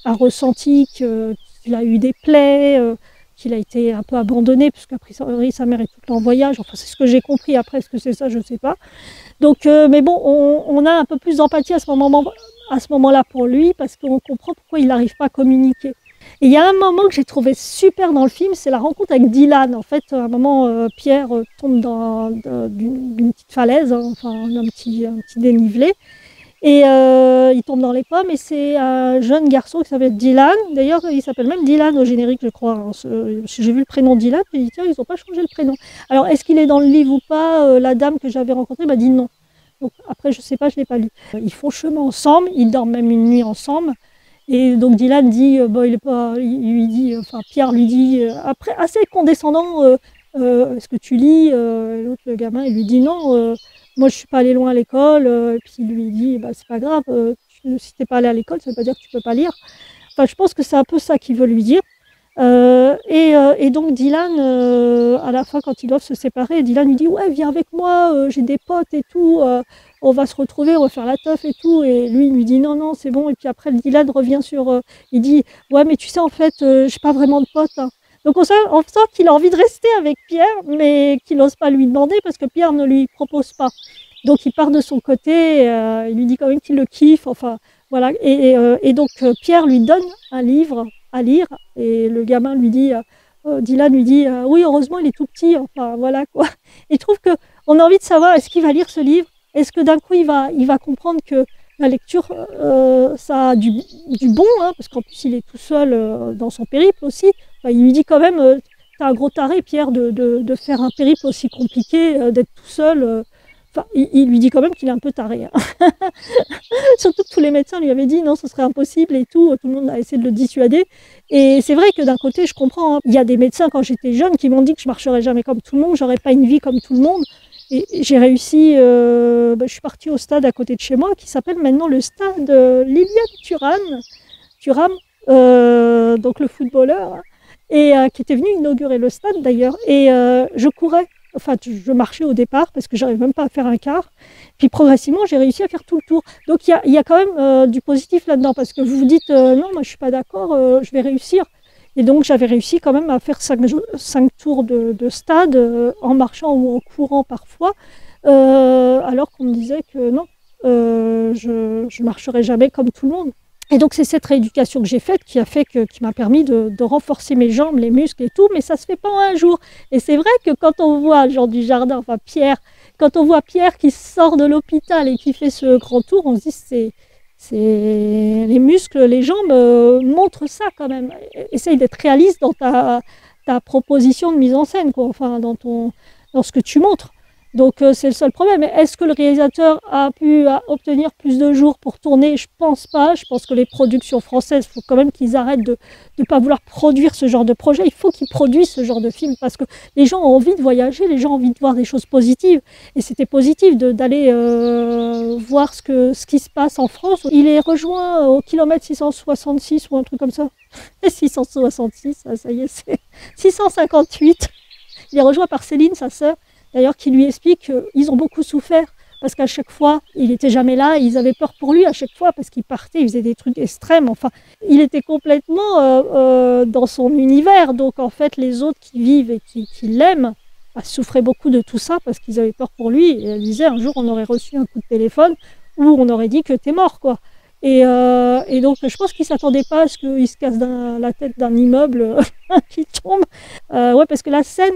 un ressenti qu'il a eu des plaies, qu'il a été un peu abandonné, puisqu'à priori sa mère est tout le temps en voyage. Enfin, c'est ce que j'ai compris. Après, est-ce que c'est ça, je ne sais pas. Donc, mais bon, on a un peu plus d'empathie à ce moment-là pour lui, parce qu'on comprend pourquoi il n'arrive pas à communiquer. Et il y a un moment que j'ai trouvé super dans le film, c'est la rencontre avec Dylan. En fait, à un moment, Pierre tombe d'une petite falaise, hein, enfin un petit dénivelé. Et il tombe dans les pommes et c'est un jeune garçon qui s'appelle Dylan. D'ailleurs, il s'appelle même Dylan au générique, je crois. Hein. J'ai vu le prénom Dylan, j'ai dit tiens, ils n'ont pas changé le prénom. Alors, est-ce qu'il est dans le livre ou pas? La dame que j'avais rencontrée m'a dit non. Donc après, je ne sais pas, je ne l'ai pas lu. Ils font chemin ensemble, ils dorment même une nuit ensemble. Et donc Dylan dit, il est pas, il lui dit, enfin Pierre lui dit, après assez condescendant, est-ce que tu lis? L'autre, le gamin, il lui dit non. Moi, je suis pas allé loin à l'école. Et puis il lui dit, bah, c'est pas grave, si t'es pas allé à l'école, ça veut pas dire que tu peux pas lire. Enfin, je pense que c'est un peu ça qu'il veut lui dire. Et donc Dylan, à la fin, quand ils doivent se séparer, Dylan lui dit, ouais, viens avec moi, j'ai des potes et tout, on va se retrouver, on va faire la teuf et tout. Et lui, il lui dit, non, non, c'est bon. Et puis après, Dylan revient il dit, ouais, mais tu sais, en fait, j'ai pas vraiment de potes. Hein. Donc on sent qu'il a envie de rester avec Pierre, mais qu'il n'ose pas lui demander parce que Pierre ne lui propose pas. Donc il part de son côté, il lui dit quand même qu'il le kiffe, enfin voilà. Et donc Pierre lui donne un livre à lire et le gamin lui dit, Dylan lui dit, oui heureusement il est tout petit, enfin voilà quoi. Et je trouve qu'on a envie de savoir est-ce qu'il va lire ce livre, est-ce que d'un coup il va comprendre que la lecture, ça a du bon, hein, parce qu'en plus il est tout seul dans son périple aussi. Enfin, il lui dit quand même, t'as un gros taré Pierre de faire un périple aussi compliqué, d'être tout seul. Enfin, il lui dit quand même qu'il est un peu taré. Hein. Surtout que tous les médecins lui avaient dit non, ce serait impossible et tout. Tout le monde a essayé de le dissuader. Et c'est vrai que d'un côté, je comprends. Hein. Il y a des médecins quand j'étais jeune qui m'ont dit que je marcherais jamais comme tout le monde, j'aurais pas une vie comme tout le monde. Et j'ai réussi, je suis partie au stade à côté de chez moi qui s'appelle maintenant le stade Liliane Thuram, donc le footballeur, et qui était venu inaugurer le stade d'ailleurs. Et je courais, enfin je marchais au départ parce que j'arrivais même pas à faire un quart. Puis progressivement, j'ai réussi à faire tout le tour. Donc il y a quand même du positif là-dedans parce que vous vous dites non, moi je suis pas d'accord, je vais réussir. Et donc j'avais réussi quand même à faire 5 tours de stade en marchant ou en courant parfois, alors qu'on me disait que non, je marcherai jamais comme tout le monde. Et donc c'est cette rééducation que j'ai faite qui m'a permis de renforcer mes jambes, les muscles et tout, mais ça se fait pas en un jour. Et c'est vrai que quand on voit Jean Dujardin, enfin Pierre, quand on voit Pierre qui sort de l'hôpital et qui fait ce grand tour, on se dit Les muscles, les jambes montrent ça quand même. Essaye d'être réaliste dans ta proposition de mise en scène, quoi. Enfin, dans ce que tu montres. Donc c'est le seul problème. Est-ce que le réalisateur a pu obtenir plus de jours pour tourner? Je pense pas. Je pense que les productions françaises, il faut quand même qu'ils arrêtent de ne pas vouloir produire ce genre de projet. Il faut qu'ils produisent ce genre de film parce que les gens ont envie de voyager, les gens ont envie de voir des choses positives. Et c'était positif d'aller voir ce qui se passe en France. Il est rejoint au kilomètre 666 ou un truc comme ça. 666, ça y est, c'est 658. Il est rejoint par Céline, sa sœur. D'ailleurs, qui lui explique qu'ils ont beaucoup souffert parce qu'à chaque fois, il n'était jamais là. Ils avaient peur pour lui à chaque fois parce qu'il partait, il faisait des trucs extrêmes. Enfin, il était complètement dans son univers. Donc, en fait, les autres qui vivent et qui l'aiment souffraient beaucoup de tout ça parce qu'ils avaient peur pour lui. Et elle disait, un jour, on aurait reçu un coup de téléphone où on aurait dit que t'es mort, quoi. Et donc, je pense qu'il ne s'attendait pas à ce qu'il se casse la tête d'un immeuble qui tombe. Ouais, parce que la scène,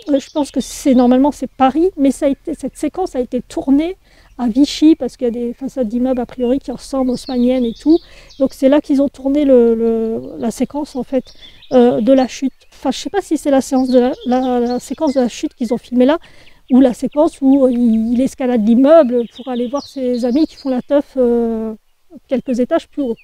je pense que normalement c'est Paris, mais cette séquence a été tournée à Vichy, parce qu'il y a des façades d'immeubles a priori qui ressemblent haussmanniennes et tout. Donc c'est là qu'ils ont tourné la séquence en fait de la chute. Enfin, je ne sais pas si c'est la séquence de la chute qu'ils ont filmée là, ou la séquence où il escalade l'immeuble pour aller voir ses amis qui font la teuf quelques étages plus haut.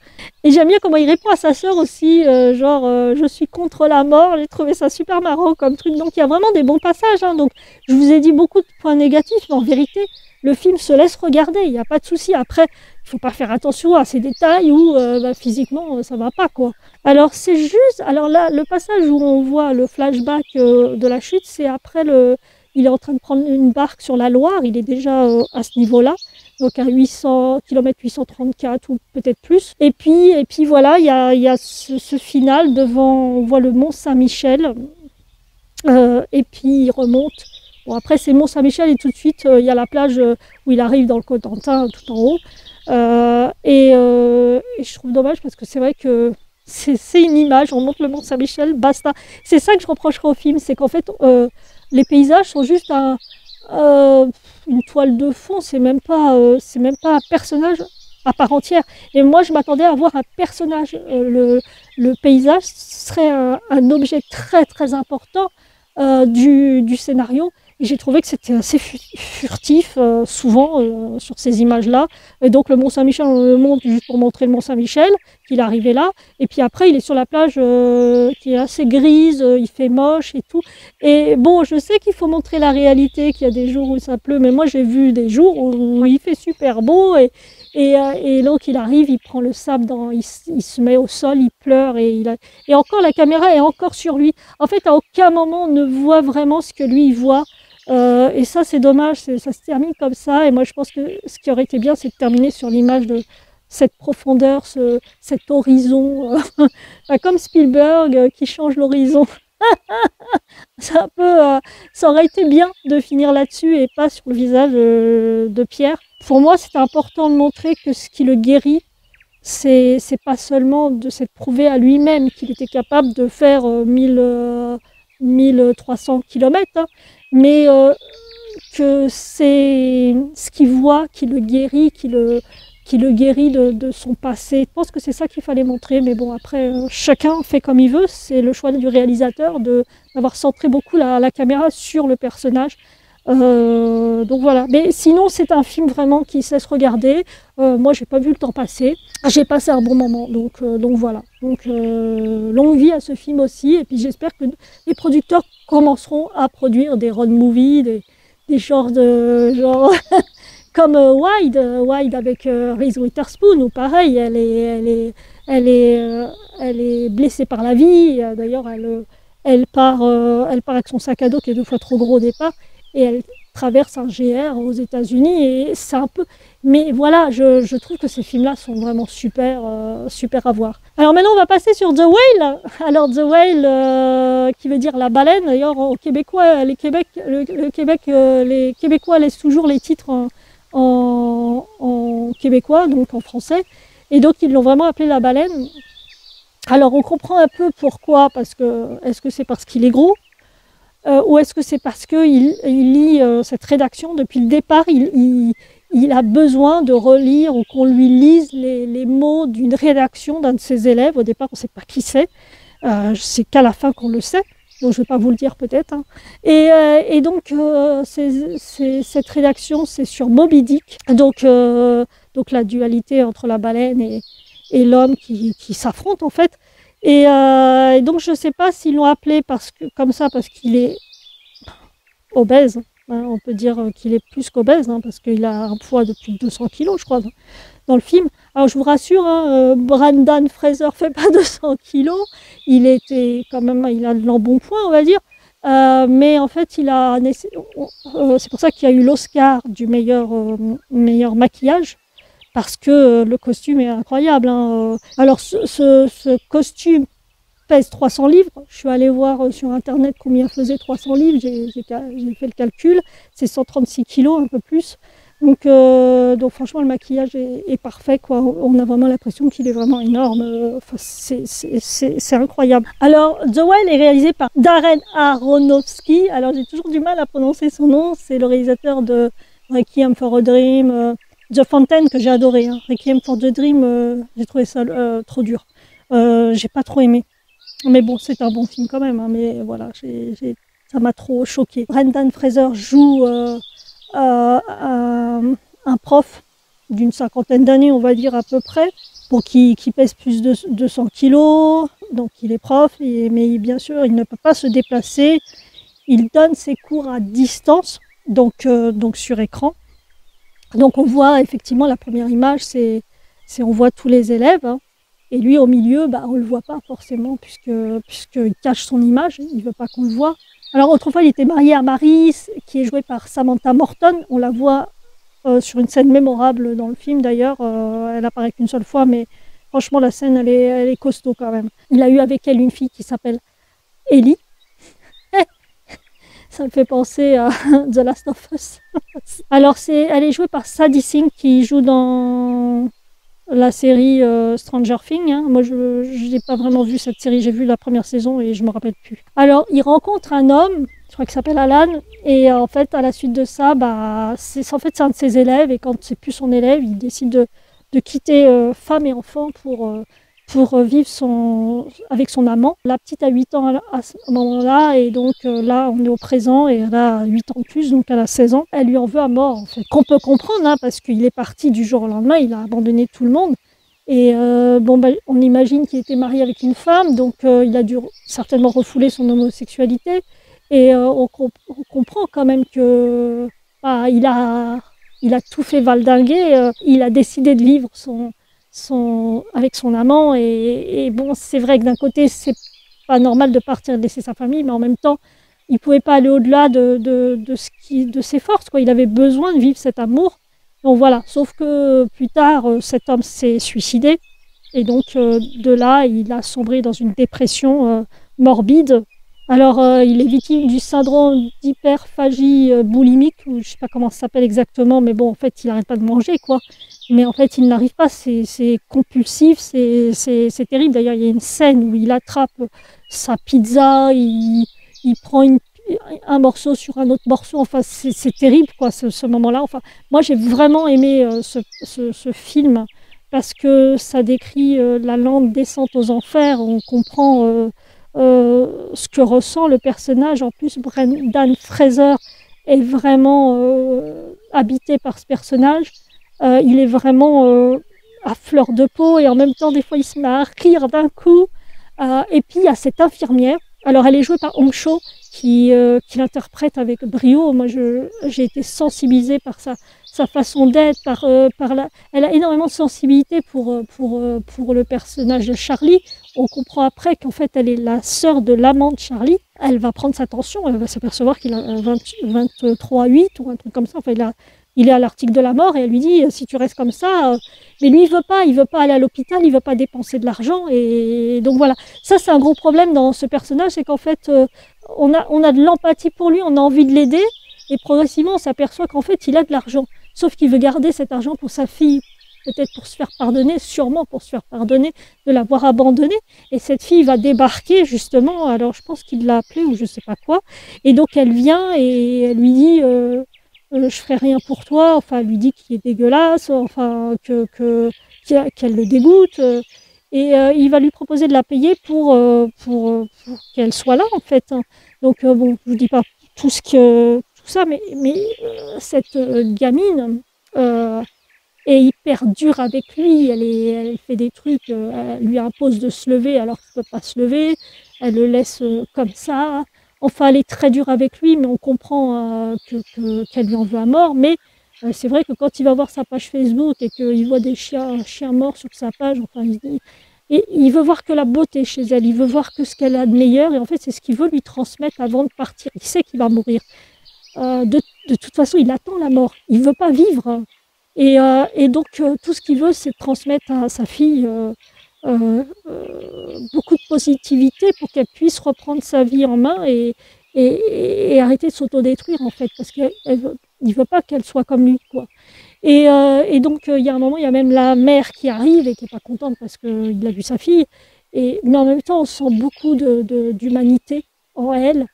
Et j'aime bien comment il répond à sa sœur aussi, je suis contre la mort. J'ai trouvé ça super marrant comme truc. Donc il y a vraiment des bons passages, hein. Donc je vous ai dit beaucoup de points négatifs, mais en vérité, le film se laisse regarder, il n'y a pas de souci. Après, il ne faut pas faire attention à ces détails où physiquement, ça ne va pas, quoi. Alors c'est juste, alors là, le passage où on voit le flashback de la chute, c'est après il est en train de prendre une barque sur la Loire, il est déjà à ce niveau-là, donc à 800 km 834 ou peut-être plus. Et puis voilà, il y a ce final devant, on voit le Mont Saint-Michel, et puis il remonte. Bon, après c'est Mont Saint-Michel et tout de suite il y a la plage où il arrive dans le Cotentin tout en haut. Et je trouve dommage parce que c'est vrai que c'est une image, on monte le Mont Saint-Michel, basta. C'est ça que je reprocherais au film, c'est qu'en fait les paysages sont juste une toile de fond, c'est même pas un personnage à part entière. Et moi, je m'attendais à voir un personnage. Le paysage serait un objet très très important du scénario. Et j'ai trouvé que c'était assez furtif, souvent, sur ces images-là. Et donc, le Mont Saint-Michel, on le montre juste pour montrer le Mont Saint-Michel, qu'il est arrivé là. Et puis après, il est sur la plage qui est assez grise, il fait moche et tout. Et bon, je sais qu'il faut montrer la réalité, qu'il y a des jours où ça pleut, mais moi, j'ai vu des jours où il fait super beau. Et donc, il arrive, il prend le sable, il se met au sol, il pleure. Et encore, la caméra est encore sur lui. En fait, à aucun moment, on ne voit vraiment ce que lui, il voit. Et ça, c'est dommage, ça se termine comme ça. Et moi, je pense que ce qui aurait été bien, c'est de terminer sur l'image de cette profondeur, cet horizon, comme Spielberg qui change l'horizon. Ça aurait été bien de finir là-dessus et pas sur le visage de Pierre. Pour moi, c'était important de montrer que ce qui le guérit, c'est pas seulement de s'être prouvé à lui-même qu'il était capable de faire 1300 km, hein, mais que c'est ce qu'il voit qui le guérit, qui le guérit de son passé. Je pense que c'est ça qu'il fallait montrer, mais bon, après, chacun fait comme il veut. C'est le choix du réalisateur d'avoir centré beaucoup la caméra sur le personnage. Donc voilà, mais sinon c'est un film vraiment qui se laisse regarder. Moi j'ai pas vu le temps passer, j'ai passé un bon moment, donc voilà. Donc longue vie à ce film aussi, et puis j'espère que les producteurs commenceront à produire des road movies, des genres comme Wide avec Reese Witherspoon, où pareil, elle est blessée par la vie. D'ailleurs elle part avec son sac à dos qui est 2 fois trop gros au départ. Et elle traverse un GR aux États-Unis, et c'est un peu... Mais voilà, je trouve que ces films-là sont vraiment super à voir. Alors maintenant, on va passer sur The Whale. Alors The Whale, qui veut dire la baleine. D'ailleurs, au Québécois, les Québécois laissent toujours les titres en québécois, donc en français. Et donc, ils l'ont vraiment appelé la baleine. Alors, on comprend un peu pourquoi, est-ce que c'est parce qu'il est gros ? Ou est-ce que c'est parce qu'il lit cette rédaction depuis le départ, il il a besoin de relire ou qu'on lui lise les mots d'une rédaction d'un de ses élèves. Au départ, on ne sait pas qui c'est. C'est qu'à la fin qu'on le sait. Donc, je ne vais pas vous le dire peut-être. Hein. Et donc, cette rédaction, c'est sur Moby Dick. Donc la dualité entre la baleine et l'homme qui s'affrontent en fait. Et donc, je ne sais pas s'ils l'ont appelé comme ça parce qu'il est obèse. Hein, on peut dire qu'il est plus qu'obèse, hein, parce qu'il a un poids de plus de 200 kilos, je crois, dans le film. Alors, je vous rassure, hein, Brendan Fraser fait pas 200 kilos. Il était quand même, il a de l'embonpoint, on va dire. Mais en fait, c'est pour ça qu'il y a eu l'Oscar du meilleur maquillage, parce que le costume est incroyable. Hein. Alors, ce costume pèse 300 livres. Je suis allée voir sur Internet combien faisait 300 livres. J'ai fait le calcul. C'est 136 kilos, un peu plus. Donc franchement, le maquillage est parfait, quoi. On a vraiment l'impression qu'il est vraiment énorme. Enfin, c'est incroyable. Alors, The Whale est réalisé par Darren Aronofsky. Alors, j'ai toujours du mal à prononcer son nom. C'est le réalisateur de Requiem for a Dream, The Fountain, que j'ai adoré. Hein. Requiem for the Dream, j'ai trouvé ça trop dur. J'ai pas trop aimé. Mais bon, c'est un bon film quand même. Hein. Mais voilà, ça m'a trop choqué. Brendan Fraser joue un prof d'une 50aine d'années, on va dire à peu près, pour qui pèse plus de 200 kilos. Donc il est prof, mais bien sûr, il ne peut pas se déplacer. Il donne ses cours à distance, donc sur écran. Donc on voit effectivement la première image, on voit tous les élèves. Hein. Et lui, au milieu, on ne le voit pas forcément, puisqu'il cache son image, il ne veut pas qu'on le voit. Alors, autrefois, il était marié à Marie, qui est jouée par Samantha Morton. On la voit sur une scène mémorable dans le film, d'ailleurs. Elle apparaît qu'une seule fois, mais franchement, la scène, elle est costaud quand même. Il a eu avec elle une fille qui s'appelle Ellie. Ça me fait penser à The Last of Us. Alors, elle est jouée par Sadie Sink, qui joue dans la série Stranger Things. Hein. Moi, je n'ai pas vraiment vu cette série. J'ai vu la première saison et je ne me rappelle plus. Alors, il rencontre un homme, je crois qu'il s'appelle Alan. Et en fait, à la suite de ça, c'est un de ses élèves. Et quand c'est plus son élève, il décide de quitter femme et enfant pour vivre avec son amant. La petite a 8 ans à ce moment-là, et donc là, on est au présent, et elle a 8 ans de plus, donc elle a 16 ans. Elle lui en veut à mort, en fait. Qu'on peut comprendre, hein, parce qu'il est parti du jour au lendemain, il a abandonné tout le monde. Et on imagine qu'il était marié avec une femme, donc il a dû certainement refouler son homosexualité. Et on comprend quand même que il a tout fait valdinguer. Il a décidé de vivre avec son amant, et bon, c'est vrai que d'un côté c'est pas normal de partir et de laisser sa famille, mais en même temps il pouvait pas aller au-delà de ses forces, quoi. Il avait besoin de vivre cet amour, donc voilà. Sauf que plus tard cet homme s'est suicidé, et donc de là il a sombré dans une dépression morbide. Alors il est victime du syndrome d'hyperphagie boulimique, ou je sais pas comment ça s'appelle exactement, mais bon, en fait il n'arrête pas de manger, quoi. Mais en fait, il n'arrive pas, c'est compulsif, c'est terrible. D'ailleurs, il y a une scène où il attrape sa pizza, il prend un morceau sur un autre morceau. Enfin, c'est terrible, quoi, ce moment-là. Enfin, moi, j'ai vraiment aimé ce film, parce que ça décrit la lente descente aux enfers. On comprend ce que ressent le personnage. En plus, Brendan Fraser est vraiment habité par ce personnage. Il est vraiment à fleur de peau, et en même temps, des fois, il se met à rire d'un coup. Et puis, il y a cette infirmière. Alors, elle est jouée par Hong Chau, qui l'interprète avec brio. Moi, j'ai été sensibilisée par sa façon d'être. Elle a énormément de sensibilité pour le personnage de Charlie. On comprend après qu'en fait, elle est la sœur de l'amant de Charlie. Elle va prendre sa tension, elle va s'apercevoir qu'il a 23,8 ou un truc comme ça. Enfin, il est à l'article de la mort, et elle lui dit si tu restes comme ça. Mais lui, il veut pas aller à l'hôpital, il veut pas dépenser de l'argent. Et donc voilà, ça c'est un gros problème dans ce personnage, c'est qu'en fait on a de l'empathie pour lui, on a envie de l'aider, et progressivement on s'aperçoit qu'en fait il a de l'argent, sauf qu'il veut garder cet argent pour sa fille, peut-être pour se faire pardonner, sûrement pour se faire pardonner de l'avoir abandonné. Et cette fille va débarquer justement, alors je pense qu'il l'a appelée ou je sais pas quoi, et donc elle vient et elle lui dit je ferai rien pour toi. Enfin, elle lui dit qu'il est dégueulasse, enfin qu'elle le dégoûte. Il va lui proposer de la payer pour qu'elle soit là en fait, hein. Donc bon, je vous dis pas tout ça, mais cette gamine est hyper dure avec lui. Elle fait des trucs, elle lui impose de se lever alors qu'il ne peut pas se lever. Elle le laisse comme ça. Enfin, elle est très dure avec lui, mais on comprend qu'elle lui en veut à mort. Mais c'est vrai que quand il va voir sa page Facebook et qu'il voit des chiens morts sur sa page, enfin, il veut voir que la beauté chez elle, il veut voir que ce qu'elle a de meilleur. Et en fait, c'est ce qu'il veut lui transmettre avant de partir. Il sait qu'il va mourir. De toute façon, il attend la mort. Il ne veut pas vivre. Et donc, tout ce qu'il veut, c'est transmettre à sa fille beaucoup de positivité pour qu'elle puisse reprendre sa vie en main et arrêter de s'autodétruire, en fait, parce qu'il ne veut pas qu'elle soit comme lui, quoi. Et donc, il y a un moment, il y a même la mère qui arrive et qui n'est pas contente parce qu'il a vu sa fille. Mais en même temps, on sent beaucoup d'humanité en elle.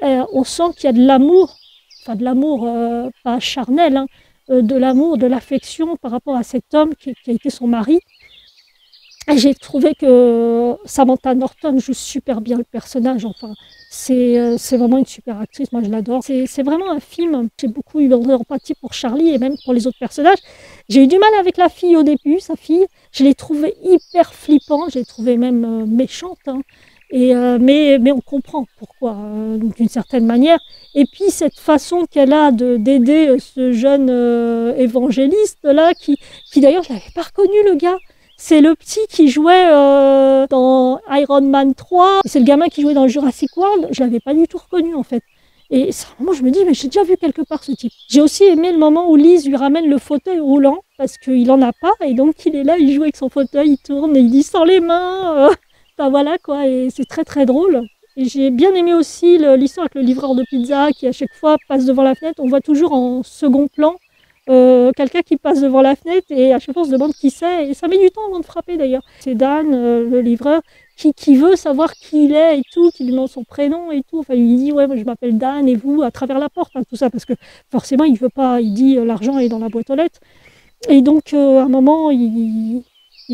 On sent qu'il y a de l'amour, enfin de l'amour pas charnel, hein, de l'amour, de l'affection par rapport à cet homme qui a été son mari. Et j'ai trouvé que Samantha Norton joue super bien le personnage. Enfin, c'est vraiment une super actrice, moi je l'adore. C'est vraiment un film, j'ai beaucoup eu d'empathie pour Charlie et même pour les autres personnages. J'ai eu du mal avec la fille au début, sa fille. Je l'ai trouvée hyper flippante, je l'ai trouvée même méchante, hein. Mais on comprend pourquoi, d'une certaine manière. Et puis cette façon qu'elle a d'aider ce jeune évangéliste-là, qui d'ailleurs, je ne l'avais pas reconnu, le gars. C'est le petit qui jouait dans Iron Man 3. C'est le gamin qui jouait dans Jurassic World. Je ne l'avais pas du tout reconnu, en fait. Et moi, je me dis, mais j'ai déjà vu quelque part ce type. J'ai aussi aimé le moment où Lise lui ramène le fauteuil roulant, parce qu'il n'en a pas. Et donc, il est là, il joue avec son fauteuil, il tourne, et il dit sans les mains. Enfin, voilà, quoi. Et c'est très, très drôle. Et j'ai bien aimé aussi l'histoire avec le livreur de pizza qui, à chaque fois, passe devant la fenêtre. On voit toujours en second plan quelqu'un qui passe devant la fenêtre et à chaque fois on se demande qui c'est et ça met du temps avant de frapper d'ailleurs. C'est Dan, le livreur, qui veut savoir qui il est et tout, qui lui demande son prénom et tout. Enfin, il dit ouais, moi je m'appelle Dan et vous à travers la porte, hein, tout ça parce que forcément il veut pas, il dit l'argent est dans la boîte aux lettres. Et donc à un moment il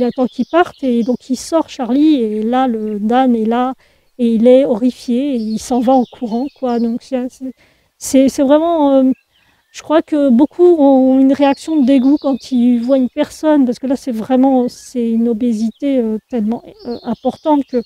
attend qu'il parte et donc il sort Charlie et là le Dan est là et il est horrifié et il s'en va en courant, quoi. Donc c'est vraiment je crois que beaucoup ont une réaction de dégoût quand ils voient une personne, parce que là, c'est une obésité tellement importante que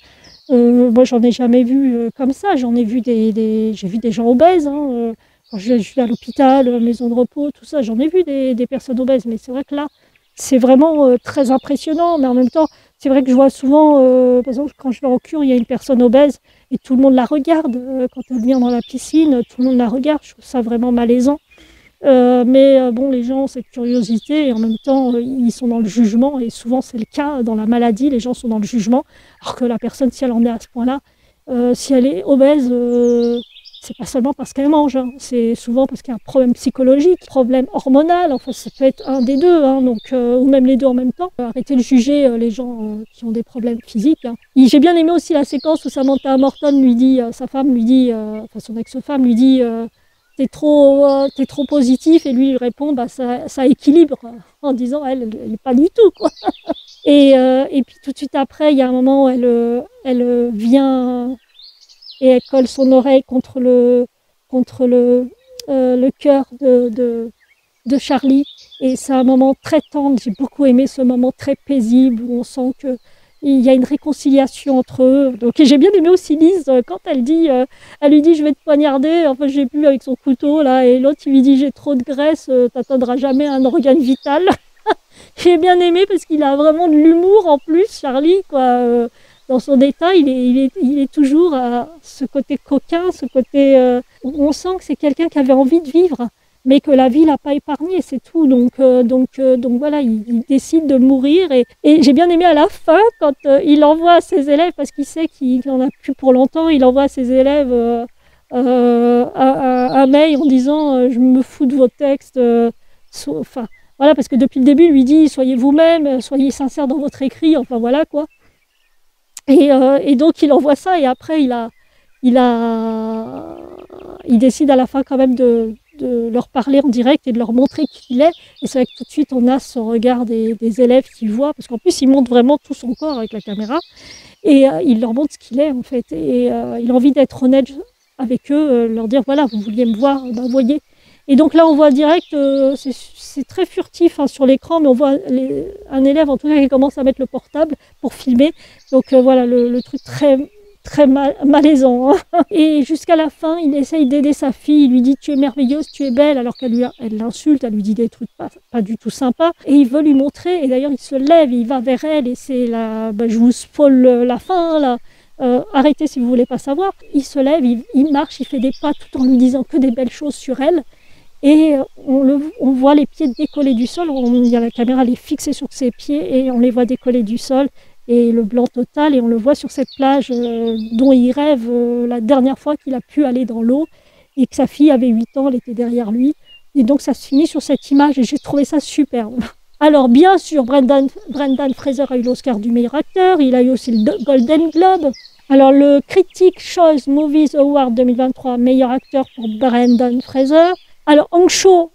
moi, j'en ai jamais vu comme ça. J'en ai vu j'ai vu des gens obèses, hein, quand je suis à l'hôpital, maison de repos, tout ça, j'en ai vu des personnes obèses. Mais c'est vrai que là, c'est vraiment très impressionnant. Mais en même temps, c'est vrai que je vois souvent, par exemple, quand je vais en cure, il y a une personne obèse et tout le monde la regarde. Quand elle vient dans la piscine, tout le monde la regarde. Je trouve ça vraiment malaisant. Mais bon, les gens ont cette curiosité et en même temps, ils sont dans le jugement et souvent c'est le cas dans la maladie, les gens sont dans le jugement, alors que la personne, si elle en est à ce point-là, si elle est obèse, c'est pas seulement parce qu'elle mange, hein, c'est souvent parce qu'il y a un problème psychologique, problème hormonal, enfin ça peut être un des deux, hein, donc, ou même les deux en même temps. Arrêtez de juger les gens qui ont des problèmes physiques, hein. J'ai bien aimé aussi la séquence où Samantha Morton lui dit, sa femme lui dit, enfin son ex-femme lui dit t'es trop positif et lui il répond bah ça équilibre en disant elle est pas du tout, quoi. Et puis tout de suite après il y a un moment où elle vient et elle colle son oreille contre le cœur de Charlie et c'est un moment très tendre. J'ai beaucoup aimé ce moment très paisible où on sent que il y a une réconciliation entre eux. Donc, j'ai bien aimé aussi Lise quand elle lui dit je vais te poignarder. Enfin, j'ai vu avec son couteau là, et l'autre il lui dit j'ai trop de graisse, t'atteindras jamais un organe vital. J'ai bien aimé parce qu'il a vraiment de l'humour en plus, Charlie, quoi. Dans son état, il est toujours à ce côté coquin, ce côté. On sent que c'est quelqu'un qui avait envie de vivre, mais que la vie l'a pas épargné, c'est tout. Donc voilà, il décide de mourir. Et j'ai bien aimé à la fin, quand il envoie à ses élèves, parce qu'il sait qu'il n'en a plus pour longtemps, il envoie à ses élèves un mail en disant je me fous de vos textes. Enfin, voilà, parce que depuis le début, il lui dit soyez vous-même, soyez sincère dans votre écrit, enfin voilà, quoi. Et donc il envoie ça, et après il décide à la fin quand même leur parler en direct et de leur montrer qui il est. Et c'est vrai que tout de suite, on a ce regard des élèves qui voient, parce qu'en plus, il montre vraiment tout son corps avec la caméra. Et il leur montre ce qu'il est, en fait. Et il a envie d'être honnête avec eux, leur dire, voilà, vous vouliez me voir, ben voyez. Et donc là, on voit direct, c'est très furtif sur l'écran, mais on voit un élève, en tout cas, qui commence à mettre le portable pour filmer. Donc voilà, le truc très malaisant. Et jusqu'à la fin, il essaye d'aider sa fille. Il lui dit « tu es merveilleuse, tu es belle », alors elle l'insulte, elle lui dit des trucs pas du tout sympas. Et il veut lui montrer, et d'ailleurs il se lève, il va vers elle, et c'est là, je vous spoil la fin, là. Arrêtez si vous voulez pas savoir. Il se lève, il marche, il fait des pas tout en lui disant que des belles choses sur elle. Et on voit les pieds décoller du sol. La caméra elle est fixée sur ses pieds et on les voit décoller du sol. Et le blanc total, et on le voit sur cette plage dont il rêve la dernière fois qu'il a pu aller dans l'eau et que sa fille avait 8 ans, elle était derrière lui. Et donc ça se finit sur cette image et j'ai trouvé ça superbe. Alors bien sûr, Brendan Fraser a eu l'Oscar du meilleur acteur, il a eu aussi le Golden Globe. Alors le Critics' Choice Movies Award 2023, meilleur acteur pour Brendan Fraser. Alors Hong Cho,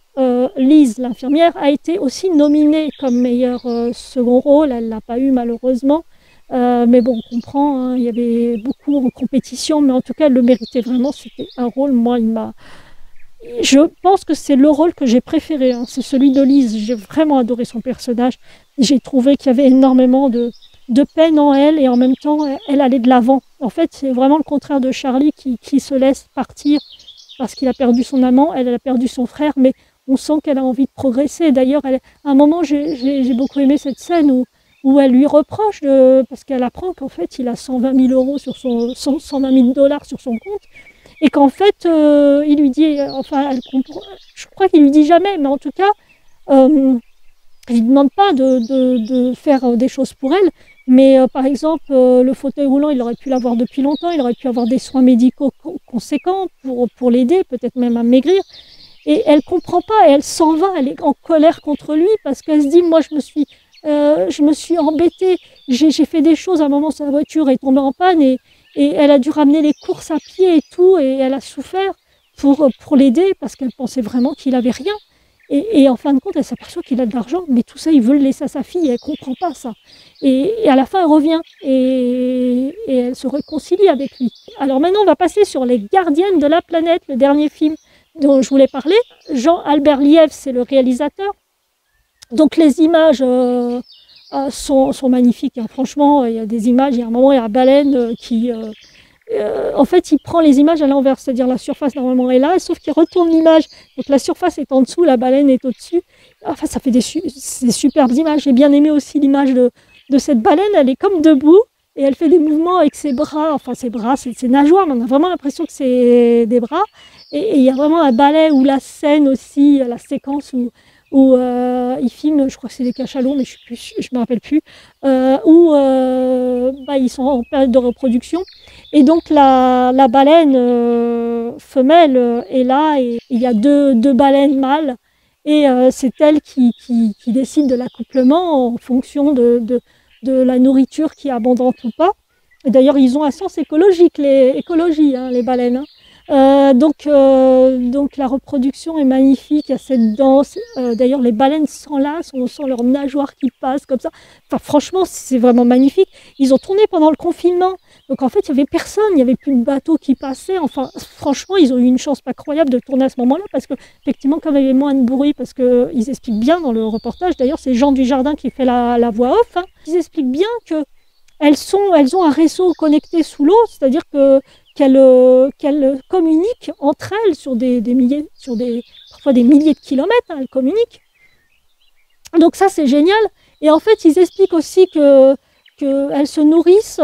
Liz, l'infirmière, a été aussi nominée comme meilleur second rôle. Elle ne l'a pas eu malheureusement. Mais bon, on comprend, il y avait beaucoup en compétition, mais en tout cas, elle le méritait vraiment. C'était un rôle, je pense que c'est le rôle que j'ai préféré. C'est celui de Liz. J'ai vraiment adoré son personnage. J'ai trouvé qu'il y avait énormément de peine en elle et en même temps, elle allait de l'avant. En fait, c'est vraiment le contraire de Charlie qui se laisse partir parce qu'il a perdu son amant, elle a perdu son frère, mais on sent qu'elle a envie de progresser. D'ailleurs, à un moment, j'ai beaucoup aimé cette scène où elle lui reproche, parce qu'elle apprend qu'en fait, il a 120 000 euros sur 120 000 dollars sur son compte, et qu'en fait, il lui dit, je crois qu'il lui dit jamais, mais en tout cas, il ne demande pas de faire des choses pour elle. Mais par exemple, le fauteuil roulant, il aurait pu l'avoir depuis longtemps, il aurait pu avoir des soins médicaux conséquents pour l'aider, peut-être même à maigrir. Et elle ne comprend pas, et elle s'en va, elle est en colère contre lui parce qu'elle se dit, moi je me suis embêtée, j'ai fait des choses, à un moment sa voiture est tombée en panne et elle a dû ramener les courses à pied et tout, et elle a souffert pour l'aider parce qu'elle pensait vraiment qu'il n'avait rien. Et en fin de compte, elle s'aperçoit qu'il a de l'argent, mais tout ça, il veut le laisser à sa fille, et elle ne comprend pas ça. Et à la fin, elle revient, et elle se réconcilie avec lui. Alors maintenant, on va passer sur Les Gardiennes de la planète, le dernier film dont je voulais parler. Jean-Albert Lièvre, c'est le réalisateur. Donc les images sont magnifiques. Franchement, il y a des images, il y a un moment, il y a la baleine qui... en fait, il prend les images à l'envers, c'est-à-dire la surface normalement est là, sauf qu'il retourne l'image. Donc la surface est en dessous, la baleine est au-dessus. Enfin, ça fait des superbes images. J'ai bien aimé aussi l'image de cette baleine. Elle est comme debout et elle fait des mouvements avec ses bras. Enfin, ses bras, c'est ses nageoires, mais on a vraiment l'impression que c'est des bras. Et il y a vraiment un ballet ou la scène aussi, la séquence où ils filment, je crois que c'est des cachalots, mais je me rappelle plus, où ils sont en période de reproduction. Et donc la baleine femelle est là, et il y a deux baleines mâles, et c'est elle qui décide de l'accouplement en fonction de la nourriture qui est abondante ou pas. Et d'ailleurs, ils ont un sens écologique, les baleines. Donc la reproduction est magnifique, il y a cette danse. D'ailleurs, les baleines s'enlacent, on sent leurs nageoires qui passent comme ça. Enfin, franchement, c'est vraiment magnifique. Ils ont tourné pendant le confinement, donc en fait, il n'y avait personne, il n'y avait plus de bateaux qui passaient. Enfin, franchement, ils ont eu une chance incroyable de tourner à ce moment-là, parce que effectivement, comme il y avait moins de bruit, parce qu'ils expliquent bien dans le reportage. D'ailleurs, c'est Jean Dujardin qui fait la voix off. Ils expliquent bien que elles ont un réseau connecté sous l'eau, c'est-à-dire qu'elles communiquent entre elles sur parfois des milliers de kilomètres, elles communiquent. Donc ça, c'est génial. Et en fait, ils expliquent aussi qu'elles se nourrissent,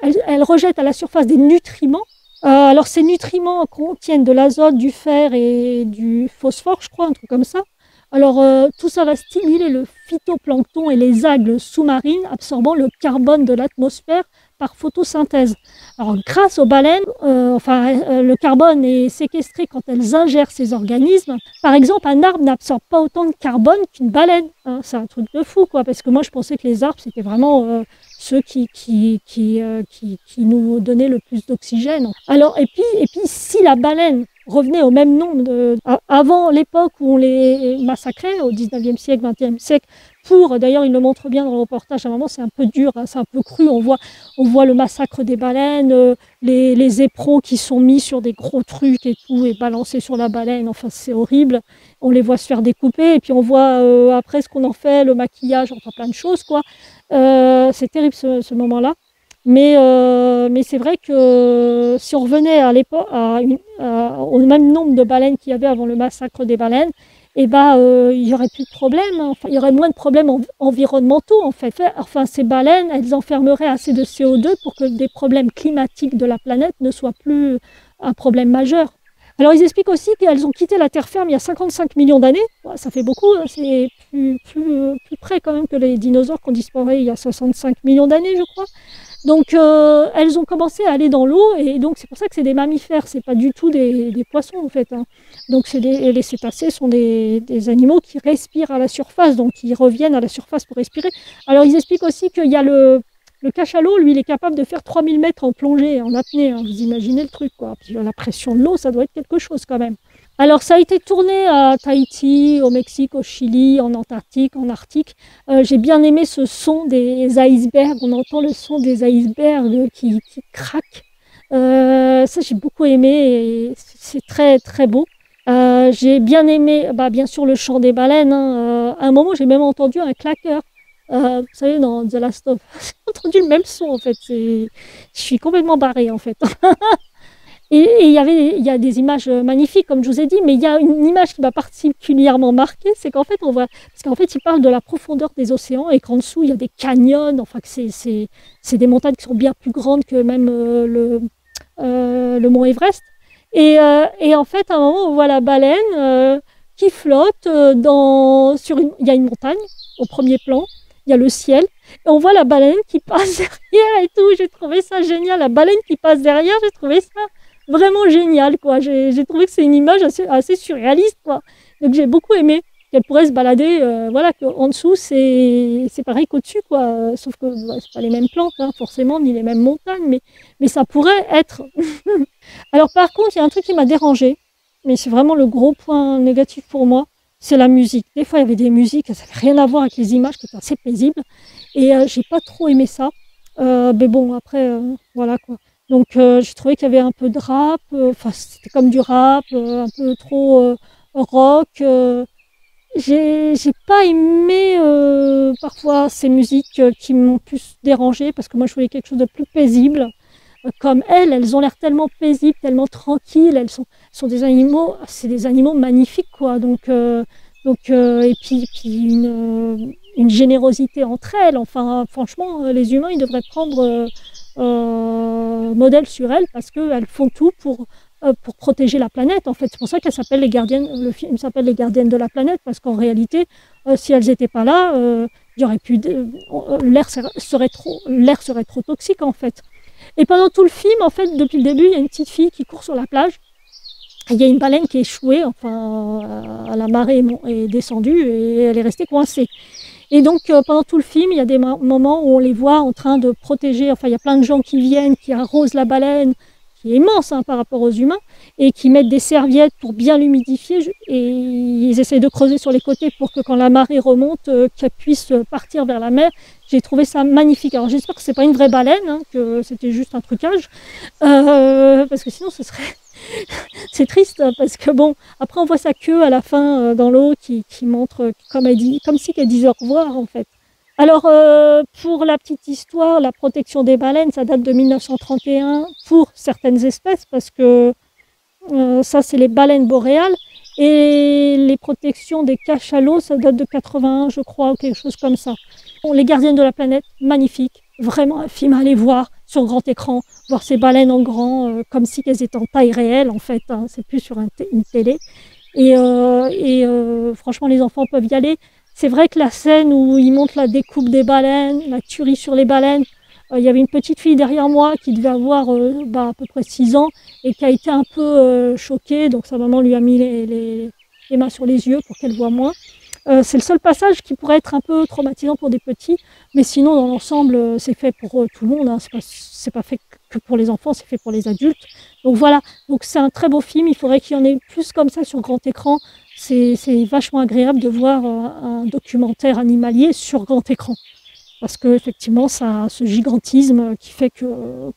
elles rejettent à la surface des nutriments. Alors ces nutriments contiennent de l'azote, du fer et du phosphore, je crois, un truc comme ça. Alors tout ça va stimuler le phytoplancton et les algues sous-marines, absorbant le carbone de l'atmosphère par photosynthèse. Alors grâce aux baleines, le carbone est séquestré quand elles ingèrent ces organismes. Par exemple, un arbre n'absorbe pas autant de carbone qu'une baleine. C'est un truc de fou, quoi, parce que moi je pensais que les arbres c'était vraiment ceux qui nous donnaient le plus d'oxygène. Alors et puis si la baleine revenait au même nombre avant l'époque où on les massacrait, au 19e siècle, 20e siècle, d'ailleurs il le montre bien dans le reportage, à un moment c'est un peu dur, hein, c'est un peu cru, on voit le massacre des baleines, les éperons qui sont mis sur des gros trucs et tout, et balancés sur la baleine, enfin c'est horrible, on les voit se faire découper, et puis on voit après ce qu'on en fait, le maquillage, enfin plein de choses, quoi. C'est terrible ce moment-là. Mais c'est vrai que si on revenait à l'époque, au même nombre de baleines qu'il y avait avant le massacre des baleines, il y aurait plus de problèmes. Enfin, il y aurait moins de problèmes environnementaux, en fait. Enfin, ces baleines, elles enfermeraient assez de CO2 pour que des problèmes climatiques de la planète ne soient plus un problème majeur. Alors, ils expliquent aussi qu'elles ont quitté la terre ferme il y a 55 millions d'années. Ça fait beaucoup, hein, c'est plus près quand même que les dinosaures qui ont disparu il y a 65 millions d'années, je crois. Donc, elles ont commencé à aller dans l'eau, et donc c'est pour ça que c'est des mammifères, c'est pas du tout des poissons en fait, hein. Donc les cétacés sont des animaux qui respirent à la surface, donc ils reviennent à la surface pour respirer. Alors ils expliquent aussi qu'il y a le cachalot, lui, il est capable de faire 3000 mètres en plongée, en apnée, hein. Vous imaginez le truc, quoi. Puis la pression de l'eau, ça doit être quelque chose quand même. Alors, ça a été tourné à Tahiti, au Mexique, au Chili, en Antarctique, en Arctique. J'ai bien aimé ce son des icebergs. On entend le son des icebergs qui craquent. Ça, j'ai beaucoup aimé et c'est très, très beau. J'ai bien aimé, bien sûr, le chant des baleines, hein. À un moment, j'ai même entendu un claqueur. Vous savez, dans The Last of Us, j'ai entendu le même son, en fait. Je suis complètement barrée, en fait. Et il y a des images magnifiques, comme je vous ai dit, mais il y a une image qui m'a particulièrement marquée, c'est qu'en fait, parce qu'en fait, il parle de la profondeur des océans et qu'en dessous, il y a des canyons, enfin, que c'est des montagnes qui sont bien plus grandes que même le mont Everest. Et en fait, à un moment, on voit la baleine qui flotte il y a une montagne au premier plan, il y a le ciel, et on voit la baleine qui passe derrière et tout. J'ai trouvé ça génial, la baleine qui passe derrière, j'ai trouvé ça vraiment génial, quoi. J'ai trouvé que c'est une image assez surréaliste, quoi. Donc j'ai beaucoup aimé qu'elle pourrait se balader, voilà, qu'en dessous c'est pareil qu'au-dessus, quoi. Sauf que c'est pas les mêmes plantes, hein, forcément, ni les mêmes montagnes, mais ça pourrait être. Alors par contre, il y a un truc qui m'a dérangée, mais c'est vraiment le gros point négatif pour moi, c'est la musique. Des fois, il y avait des musiques, ça n'avait rien à voir avec les images, qui étaient assez paisibles, et j'ai pas trop aimé ça. Mais bon, après, voilà, quoi. Donc j'ai trouvé qu'il y avait un peu de rap, enfin c'était comme du rap, un peu trop rock. J'ai pas aimé parfois ces musiques qui m'ont plus dérangée, parce que moi je voulais quelque chose de plus paisible. Comme elles ont l'air tellement paisibles, tellement tranquilles, sont des animaux, c'est des animaux magnifiques, quoi. Et puis une générosité entre elles. Enfin, franchement, les humains, ils devraient prendre modèle sur elles, parce qu'elles font tout pour protéger la planète. En fait, c'est pour ça qu'elles s'appellent les gardiennes. Le film s'appelle Les Gardiennes de la planète, parce qu'en réalité, si elles n'étaient pas là, il y aurait plus l'air serait trop toxique, en fait. Et pendant tout le film, en fait, depuis le début, il y a une petite fille qui court sur la plage. Il y a une baleine qui est échouée, enfin, la marée est descendue et elle est restée coincée. Et donc, pendant tout le film, il y a des moments où on les voit en train de protéger, enfin, il y a plein de gens qui viennent, qui arrosent la baleine, qui est immense, hein, par rapport aux humains, et qui mettent des serviettes pour bien l'humidifier, et ils essayent de creuser sur les côtés pour que quand la marée remonte, qu'elle puisse partir vers la mer. J'ai trouvé ça magnifique. Alors j'espère que c'est pas une vraie baleine, hein, que c'était juste un trucage, parce que sinon ce serait c'est triste, parce que bon, après on voit sa queue à la fin dans l'eau qui montre comme si qu'elle disait au revoir, en fait. Alors, pour la petite histoire, la protection des baleines, ça date de 1931 pour certaines espèces, parce que ça, c'est les baleines boréales. Et les protections des cachalots, ça date de 81, je crois, ou quelque chose comme ça. Bon, Les Gardiennes de la planète, magnifique. Vraiment un film à aller voir sur grand écran, voir ces baleines en grand, comme si elles étaient en taille réelle, en fait, hein. C'est plus sur une télé. Franchement, les enfants peuvent y aller. C'est vrai que la scène où ils montrent la découpe des baleines, la tuerie sur les baleines, il y avait une petite fille derrière moi qui devait avoir à peu près 6 ans et qui a été un peu choquée. Donc sa maman lui a mis les mains sur les yeux pour qu'elle voie moins. C'est le seul passage qui pourrait être un peu traumatisant pour des petits, mais sinon dans l'ensemble c'est fait pour tout le monde, hein. C'est pas fait que pour les enfants, c'est fait pour les adultes. Donc voilà, donc c'est un très beau film, il faudrait qu'il y en ait plus comme ça sur grand écran. C'est vachement agréable de voir un documentaire animalier sur grand écran. Parce qu'effectivement, ça a ce gigantisme qui fait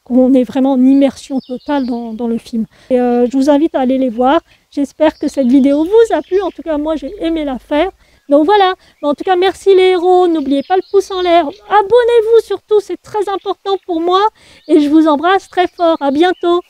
qu'on est vraiment en immersion totale dans le film. Et je vous invite à aller les voir. J'espère que cette vidéo vous a plu. En tout cas, moi, j'ai aimé la faire. Donc voilà, en tout cas, merci les héros. N'oubliez pas le pouce en l'air. Abonnez-vous surtout, c'est très important pour moi. Et je vous embrasse très fort. À bientôt.